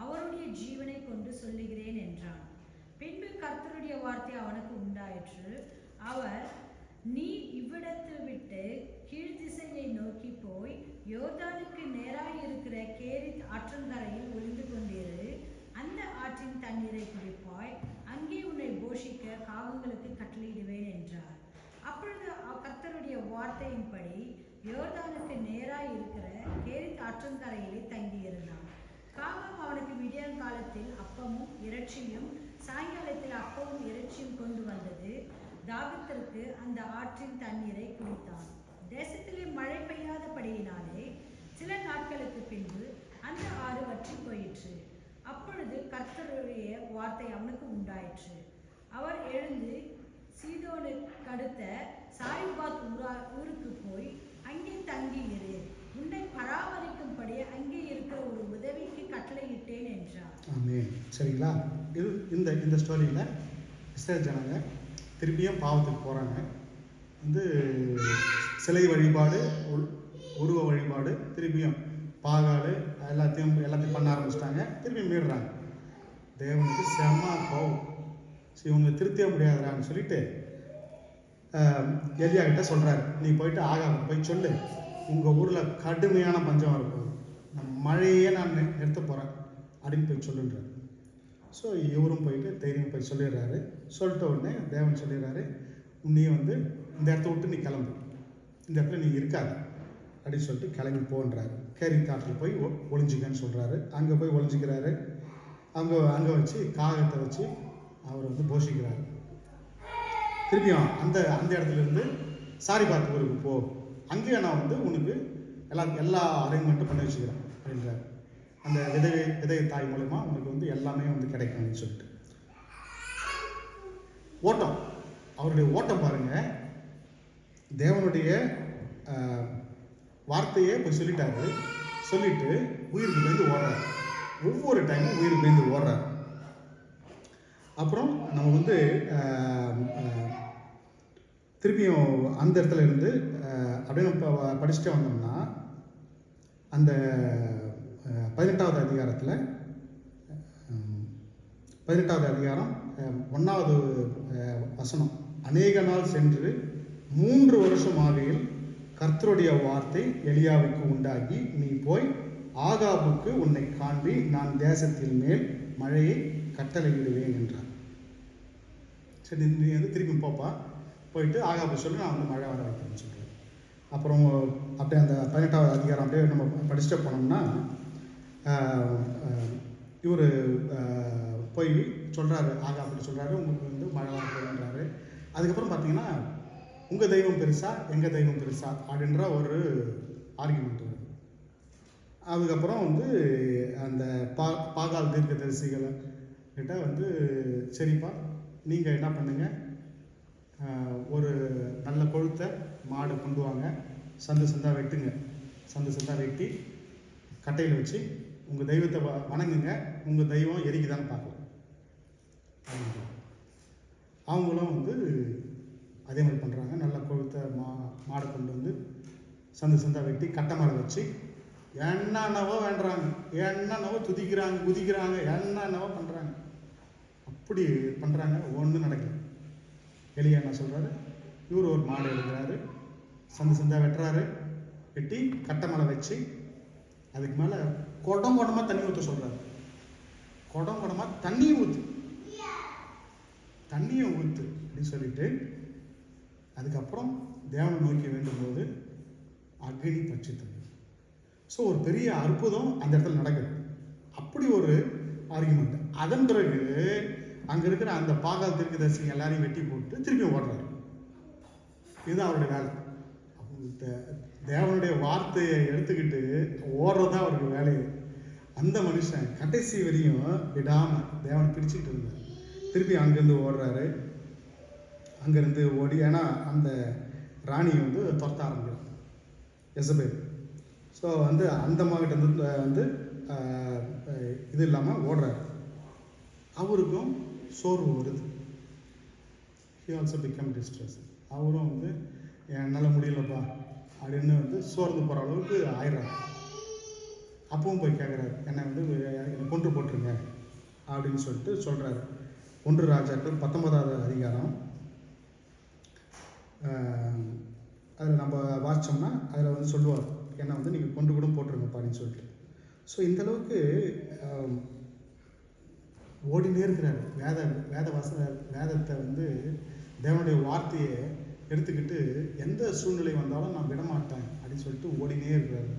அவருடைய ஜீவனை கொண்டு சொல்லுகிறேன் என்றான். பின்பு கர்த்தருடைய வார்த்தை அவனுக்கு உண்டாயிற்று. அவர், நீ இவ்விடத்தை விட்டு கீழ்த்திசையை நோக்கி போய் யோர்தானுக்கு நேராயிருக்கிற கேரித் ஆற்றங்கரையில் ஒளிந்து கொண்டிரு. அந்த ஆற்றின் தண்ணீரை குடிப்பாய், அங்கே உன்னை போஷிக்க காகங்களுக்கு கட்டளையிடுவேன் என்றார். அப்பொழுது கர்த்தருடைய வார்த்தையின்படி யோர்தானுக்கு நேராயிருக்கிற கேரித் ஆற்றங்கரையிலே தங்கியிருந்தான். காகம் அவனுக்கு விடியற்காலத்தில் அப்பமும் இறைச்சியும், சாயங்காலத்தில் அப்பமும் இறைச்சியும் கொண்டு வந்தது. தாகத்திற்கு அந்த ஆற்றின் தண்ணீரை குடித்தான். தேசத்திலே மழை பெய்யாதபடியினாலே சில நாட்களுக்கு பின்பு அந்த ஆறு வற்றி போயிற்று. அப்பொழுது கர்த்தருடைய வார்த்தை அவனுக்கு உண்டாயிற்று. அவர் எழுந்து சீதோனுக்கு அடுத்த சாரிபாத் ஊருக்கு போய் அங்கே தங்கியிரு, உன்னை பராமரிக்கும்படி அங்கே இருக்கிற ஒரு உதவிக்கு கட்டளையிட்டேன் என்றார்.
ஆமென். சரிங்களா? இந்த ஸ்டோரியில் இஸ்ரேல் ஜனங்க திருப்பியும் பாவத்துக்கு போகிறாங்க. வந்து சிலை வழிபாடு, உருவ வழிபாடு, திருப்பியும் பாகால் எல்லாத்தையும் பண்ண ஆரம்பிச்சிட்டாங்க. திருப்பி மீறுறாங்க. தேவனுக்கு செம்ம கோவம். இவங்க திருத்தவே முடியாதுறான்னு சொல்லிட்டு எலியா கிட்ட சொல்கிறாரு, நீ போயிட்டு ஆகாபுக்கு போய் சொல்லு, உங்கள் ஊரில் கடுமையான பஞ்சம் வரப்போகுது, நான் மழையே நான் நிறுத்த போகிறேன் அப்படின்னு போய் சொல்லுன்றாரு. ஸோ இவரும் போயிட்டு தைரியம் போய் சொல்லிடுறாரு. சொல்லிட்ட உடனே தேவன் சொல்லிடுறாரு, நீ வந்து இந்த இடத்த விட்டு நீ கிளம்பு, இந்த இடத்துல நீ இருக்காது அப்படின்னு சொல்லிட்டு கிளம்பி போன்றாரு. கேரி காட்டில் போய் ஒளிஞ்சிக்கன்னு சொல்கிறாரு. அங்கே போய் ஒளிஞ்சிக்கிறாரு. அங்கே வச்சு காகத்தை வச்சு அவர் வந்து போஷிக்கிறாரு. திருப்பியும் அந்த இடத்துல இருந்து சாரிபாத் ஊருக்கு போ, அங்கேயே நான் வந்து உனக்கு எல்லா அரேஞ்ச்மெண்ட்டும் பண்ணி வச்சுக்கிறேன் அப்படின்றாரு. அந்த விதவை தாய் மூலமா உனக்கு வந்து எல்லாமே வந்து கிடைக்கும் அப்படின்னு சொல்லிட்டு. ஓட்டம், அவருடைய ஓட்டம் பாருங்க, தேவனுடைய வார்த்தையே போய் சொல்லிட்டாரு. சொல்லிட்டு உயிருக்கு பயந்து ஓடுறாரு. ஒவ்வொரு டைமும் உயிருக்கு பயந்து ஓடுறாரு. அப்புறம் நம்ம வந்து திருப்பியும் அந்த இடத்துல இருந்து அப்படியே நம்ம படிச்சுட்டே வந்தோம்னா, அந்த 18வது அதிகாரத்தில் 18வது அதிகாரம் 1வது வசனம், அநேக நாள் சென்று 3 வருஷம் ஆகையில் கர்த்தருடைய வார்த்தை எலியாவுக்கு உண்டாகி, நீ போய் ஆகாபுக்கு உன்னை காண்பி, நான் தேசத்தின் மேல் மழையை கட்டளையிடுவேன் என்றார். சரி, நீ வந்து திருப்பி போப்பா, போயிட்டு ஆகாபு சொல்லி நான் வந்து மழை வர வைக்கிறேன்னு சொல்கிறேன். அப்புறம் அப்படியே அந்த 18வது அதிகாரம் அப்படியே நம்ம படிச்சுட்டு போனோம்னா, இவர் போய் சொல்கிறாரு, ஆகாபு சொல்கிறாரு, உங்களுக்கு வந்து மழை வர போகுதுன்றாரு. அதுக்கப்புறம் பார்த்தீங்கன்னா, உங்கள் தெய்வம் பெருசா எங்கள் தெய்வம் பெருசா அப்படின்ற ஒரு ஆர்குமெண்ட் வருது. அதுக்கப்புறம் வந்து அந்த பாகால் தீர்க்கதரிசிகளை கிட்ட வந்து, சரிப்பா நீங்கள் என்ன பண்ணுங்க, ஒரு நல்ல கொழுத்த மாடு கொண்டு வாங்க, சந்தா வெட்டுங்க, சந்தா வெட்டி கட்டையில் வச்சு உங்கள் தெய்வத்தை வணங்குங்க, உங்கள் தெய்வம் எரிக்குதான்னு பார்க்கலாம். அவங்களும் வந்து அதே மாதிரி பண்ணுறாங்க. நல்ல கொழுத்த மாடை கொண்டு வந்து சந்தா வெட்டி கட்டை மாடை வச்சு என்னென்னவோ வேண்டுறாங்க, என்னென்னவோ துதிக்கிறாங்க, குதிக்கிறாங்க, என்னென்னவோ பண்ணுறாங்க. அப்படி பண்ணுறாங்க, ஒன்றும் நடக்கல. எலியா என்ன சொல்கிறாரு, இவர் ஒரு மாடு எடுக்கிறாரு, சந்தா வெட்டுறாரு, வெட்டி கட்டை மலை வச்சு அதுக்கு மேலே குடமாக தண்ணி ஊற்ற சொல்கிறாரு. குடமாக தண்ணியை ஊற்று அப்படின்னு சொல்லிட்டு, அதுக்கப்புறம் தேவனை நோக்கி வேண்டும் போது அக்னி பற்றி தண்ணி. ஸோ ஒரு பெரிய அற்புதம் அந்த இடத்துல நடக்குது. அப்படி ஒரு ஆர்குமெண்ட். அதன் பிறகு அங்கே இருக்கிற அந்த பாகால் தீர்க்கதரிசி எல்லாரையும் வெட்டி போட்டு திருப்பியும் ஓடுறாரு. இதுதான் அவருடைய வேலை. தேவனுடைய வார்த்தையை எடுத்துக்கிட்டு ஓடுறதுதான் அவருக்கு வேலையை. அந்த மனுஷன் கடைசி வரையும் விடாமல் தேவனை பிடிச்சிக்கிட்டு இருந்தார். திருப்பி அங்கேருந்து ஓடுறாரு. அங்கேருந்து ஓடி, ஏன்னா அந்த ராணியை வந்து துரத்த ஆரம்பிக்கிறார், எசபேல். ஸோ வந்து அந்த அம்மாக்கிட்ட இருந்து வந்து இது இல்லாமல் ஓடுறாரு. அவருக்கும் சோர்வு வருது. He also become distress. அவரும் வந்து என்னால் முடியலப்பா அப்படின்னு வந்து சோர்ந்து போகிற அளவுக்கு ஆயிடுறாரு. அப்பவும் போய் கேட்குறாரு, என்னை வந்து என்னை கொன்று போட்டுருங்க அப்படின்னு சொல்லிட்டு சொல்கிறாரு. 1 ராஜாக்கள் 19வது அதிகாரம் அதில் நம்ம வாசித்தோம்னா அதில் வந்து சொல்லுவார், என்னை வந்து நீங்கள் கொண்டு கூட போட்டுருங்கப்பா அப்படின்னு சொல்லிட்டு. ஸோ இந்தளவுக்கு ஓடினே இருக்கிறார். வேதத்தை வந்து தேவனுடைய வார்த்தையை எடுத்துக்கிட்டு எந்த சூழ்நிலை வந்தாலும் நான் விடமாட்டேன் அப்படின்னு சொல்லிட்டு ஓடினே இருக்கிறார்.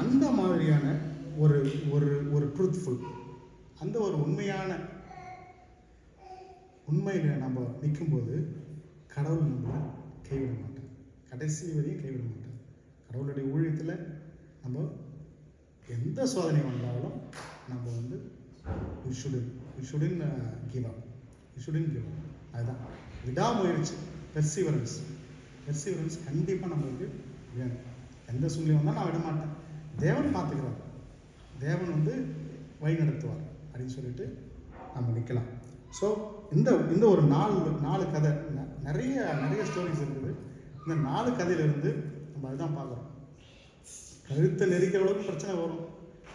அந்த மாதிரியான ஒரு ஒரு ஒரு ட்ரூத்ஃபுல், அந்த ஒரு உண்மையில் நம்ம நிற்கும்போது கடவுள் நம்மளை கைவிட மாட்டார், கடைசி வரையும் கைவிட மாட்டார். கடவுளுடைய ஊழியத்தில் நம்ம எந்த சோதனை வந்தாலும் நம்ம வந்து we shouldn't give up. அதுதான் விடாமுயற்சி, பெர்சிவரன்ஸ் கண்டிப்பாக நம்மளுக்கு வேணும். எந்த சூழ்நிலை வந்தால் நான் விட மாட்டேன், தேவன் பார்த்துக்கிறார், தேவன் வந்து வழி நடத்துவார் அப்படின்னு சொல்லிட்டு நம்ம நிற்கலாம். ஸோ இந்த ஒரு 4 கதை, நிறைய ஸ்டோரிஸ் இருக்குது. இந்த 4 கதையிலிருந்து நம்ம அதுதான் பார்க்குறோம். கழுத்தை நெரிக்கிற அளவுக்கு பிரச்சனை வரும்,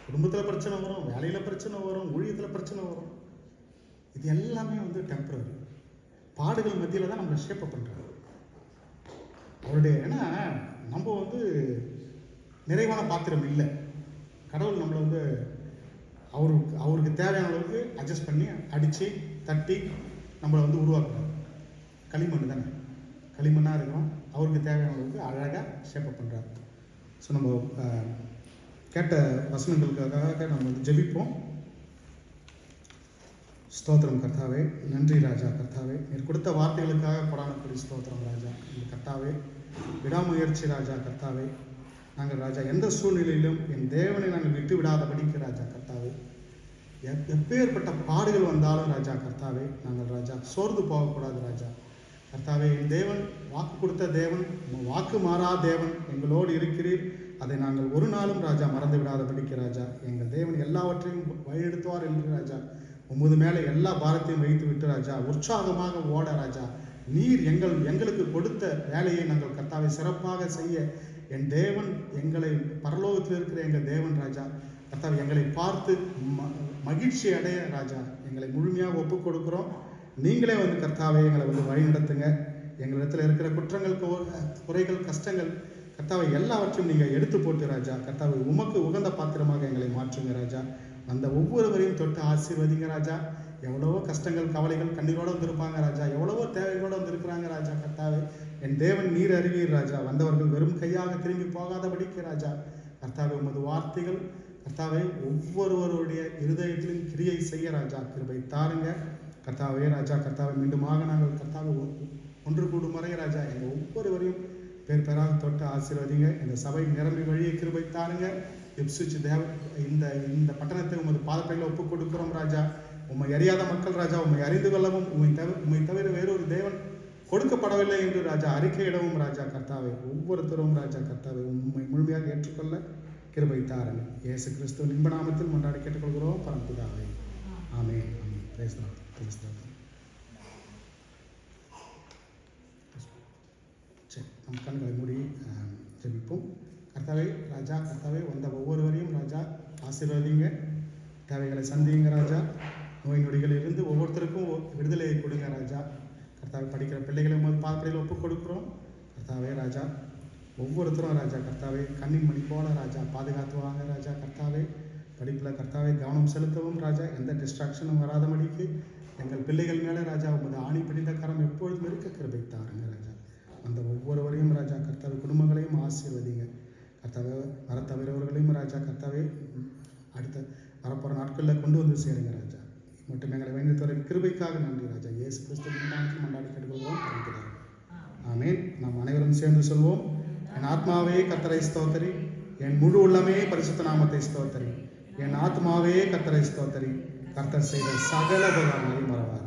குடும்பத்தில் பிரச்சனை வரும், வேலையில் பிரச்சனை வரும், ஊழியத்தில் பிரச்சனை வரும். இது எல்லாமே வந்து டெம்பரரி. பாடுகள் மத்தியில் தான் நம்மளை ஷேப்பப் பண்ணுறாரு. அவருடைய ஏன்னா நம்ம வந்து நிறைவான பாத்திரம் இல்லை. கடவுள் நம்மளை வந்து அவருக்கு தேவையான அளவுக்கு அட்ஜஸ்ட் பண்ணி அடித்து தட்டி நம்மளை வந்து உருவாக்குறாரு. களிமண் தானே, களிமண்ணாக இருக்கிறோம். அவருக்கு தேவையான அளவுக்கு அழகாக ஷேப்பப் பண்ணுறாரு. ஸோ நம்ம கேட்ட வசனங்களுக்காக நம்ம வந்து ஜெபிப்போம். ஸ்தோத்திரம் கர்த்தாவே, நன்றி ராஜா கர்த்தாவே, நீர் கொடுத்த வார்த்தைகளுக்காக கொடானப்படி ஸ்தோத்திரம் ராஜா. இந்த கர்த்தாவே விடாமுயற்சி ராஜா கர்த்தாவே, நாங்கள் ராஜா எந்த சூழ்நிலையிலும் என் தேவனை நாங்கள் விட்டு விடாதபடிக்கு ராஜா கர்த்தாவே, எப்பேற்பட்ட பாடுகள் வந்தாலும் ராஜா கர்த்தாவே நாங்கள் ராஜா சோர்ந்து போகக்கூடாது ராஜா கர்த்தாவே. என் தேவன் வாக்கு கொடுத்த தேவன், வாக்கு மாறா தேவன், எங்களோடு இருக்கிறீர். அதை நாங்கள் ஒரு நாளும் ராஜா மறந்து விடாதபடிக்கு ராஜா, எங்கள் தேவன் எல்லாவற்றையும் வழிநடத்துவார் என்று ராஜா உமது மேலே எல்லா பாரத்தையும் வைத்து விட்டு ராஜா உற்சாகமாக ஓட ராஜா, நீர் எங்களுக்கு கொடுத்த வேலையை நாங்கள் கர்த்தாவை சிறப்பாக செய்ய என் தேவன், எங்களை பரலோகத்தில் இருக்கிற எங்கள் தேவன் ராஜா கர்த்தாவை எங்களை பார்த்து மகிழ்ச்சி அடைய ராஜா எங்களை முழுமையாக ஒப்புக் கொடுக்குறோம். நீங்களே வந்து கர்த்தாவை எங்களை வந்து வழி நடத்துங்க. எங்களிடத்தில் இருக்கிற குற்றங்கள், குறைகள், கஷ்டங்கள் கர்த்தாவை எல்லாவற்றையும் நீங்கள் எடுத்து போட்டு ராஜா கர்த்தாவை உமக்கு உகந்த பாத்திரமாக எங்களை மாற்றுங்க ராஜா. அந்த ஒவ்வொருவரையும் தொட்டு ஆசீர்வதிங்க ராஜா. எவ்வளவோ கஷ்டங்கள், கவலைகள், கண்ணீரோடு வந்திருப்பாங்க ராஜா, எவ்வளவோ தேவைகளோடு வந்திருக்கிறாங்க ராஜா கர்த்தாவே. என் தேவன் நீர் அறிவீர் ராஜா. வந்தவர்கள் வெறும் கையாக திரும்பி போகாதபடிக்கு ராஜா கர்த்தாவே உமது வார்த்தைகள் கர்த்தாவே ஒவ்வொருவருடைய இருதயத்திலும் கிரியை செய்ய ராஜா கிருபை தாருங்க கர்த்தாவே ராஜா. கர்த்தாவை மீண்டுமாக நாங்கள் கர்த்தாவை ஒன்று கூடும் வரை ராஜா எங்கள் ஒவ்வொருவரையும் பேர் பேராக தொட்டு ஆசீர்வதிங்க. இந்த சபை நிரம்பி வழியை கிருபை தாருங்க. இப்சுவிச் தேவ இந்த பட்டணத்தை உமது பாதப்பையில் ஒப்புக் கொடுக்கிறோம் ராஜா. உம்மை அறியாத மக்கள் ராஜா உம்மை அறிந்து கொள்ளவும் உம்மை தவிர வேறொரு தேவன் கொடுக்கப்படவில்லை என்று ராஜா அறிக்கையிடவும் ராஜா கர்த்தாவை ஒவ்வொருத்தரும் ராஜா கர்த்தாவை உண்மை முழுமையாக ஏற்றுக்கொள்ள கிருபை தாருங்க. இயேசு கிறிஸ்துவின் இன்ப நாமத்தில் கொண்டாடி கேட்டுக்கொள்கிறோம் பரம்பிதாவே. Amen. Praise the lord. Praise the lord. சரி, நம் கண்களை மூடி ஜெபிப்போம். கர்த்தாவே ராஜா கர்த்தாவே வந்த ஒவ்வொருவரையும் ராஜா ஆசீர்வதிங்க. தேவைகளை சந்திங்க ராஜா. நோய் நொடிகளிலிருந்து ஒவ்வொருத்தருக்கும் விடுதலையை கொடுங்க ராஜா. கர்த்தாவை படிக்கிற பிள்ளைகளை உமது பாதப்படியில் ஒப்புக் கொடுக்குறோம் கர்த்தாவே ராஜா. ஒவ்வொருத்தரும் ராஜா கர்த்தாவே கண்ணின் மணி போல ராஜா பாதுகாத்துவாங்க ராஜா கர்த்தாவே. படிப்பில் கர்த்தாவே கவனம் செலுத்தவும் ராஜா, எந்த டிஸ்ட்ராக்ஷனும் வராதபடிக்கு எங்கள் பிள்ளைகள் மேலே ராஜா உமது ஆணி பிடித்த கரம் எப்பொழுதும் இருக்க கிருபை தாருங்க ராஜா. அந்த ஒவ்வொருவரையும் ராஜா கர்த்தாவே குடும்பங்களையும் ஆசீர்வதிங்க கர்த்தாவே. வர தவிரவர்களையும் ராஜா கர்த்தாவே அடுத்த வரப்போகிற நாட்களில் கொண்டு வந்து சேருங்க ராஜா. மட்டும் எங்களை வேண்டியதுவரை கிருபைக்காக நன்றி ராஜா. இயேசு கிறிஸ்துவின் நாமத்தில் மன்றாடி கேட்டுக்கொள்வோம் பரம்பிதாவே. ஆமென். நாம் அனைவரும் சேர்ந்து சொல்வோம். என் ஆத்மாவே கர்த்தரை ஸ்தோத்தரி, என் முழு உள்ளமே பரிசுத்த நாமத்தை ஸ்தோத்தரி, என் ஆத்மாவே கர்த்தரை ஸ்தோத்தரி, கர்த்தர் செய்த சகல உபகாரங்களை மறவார்.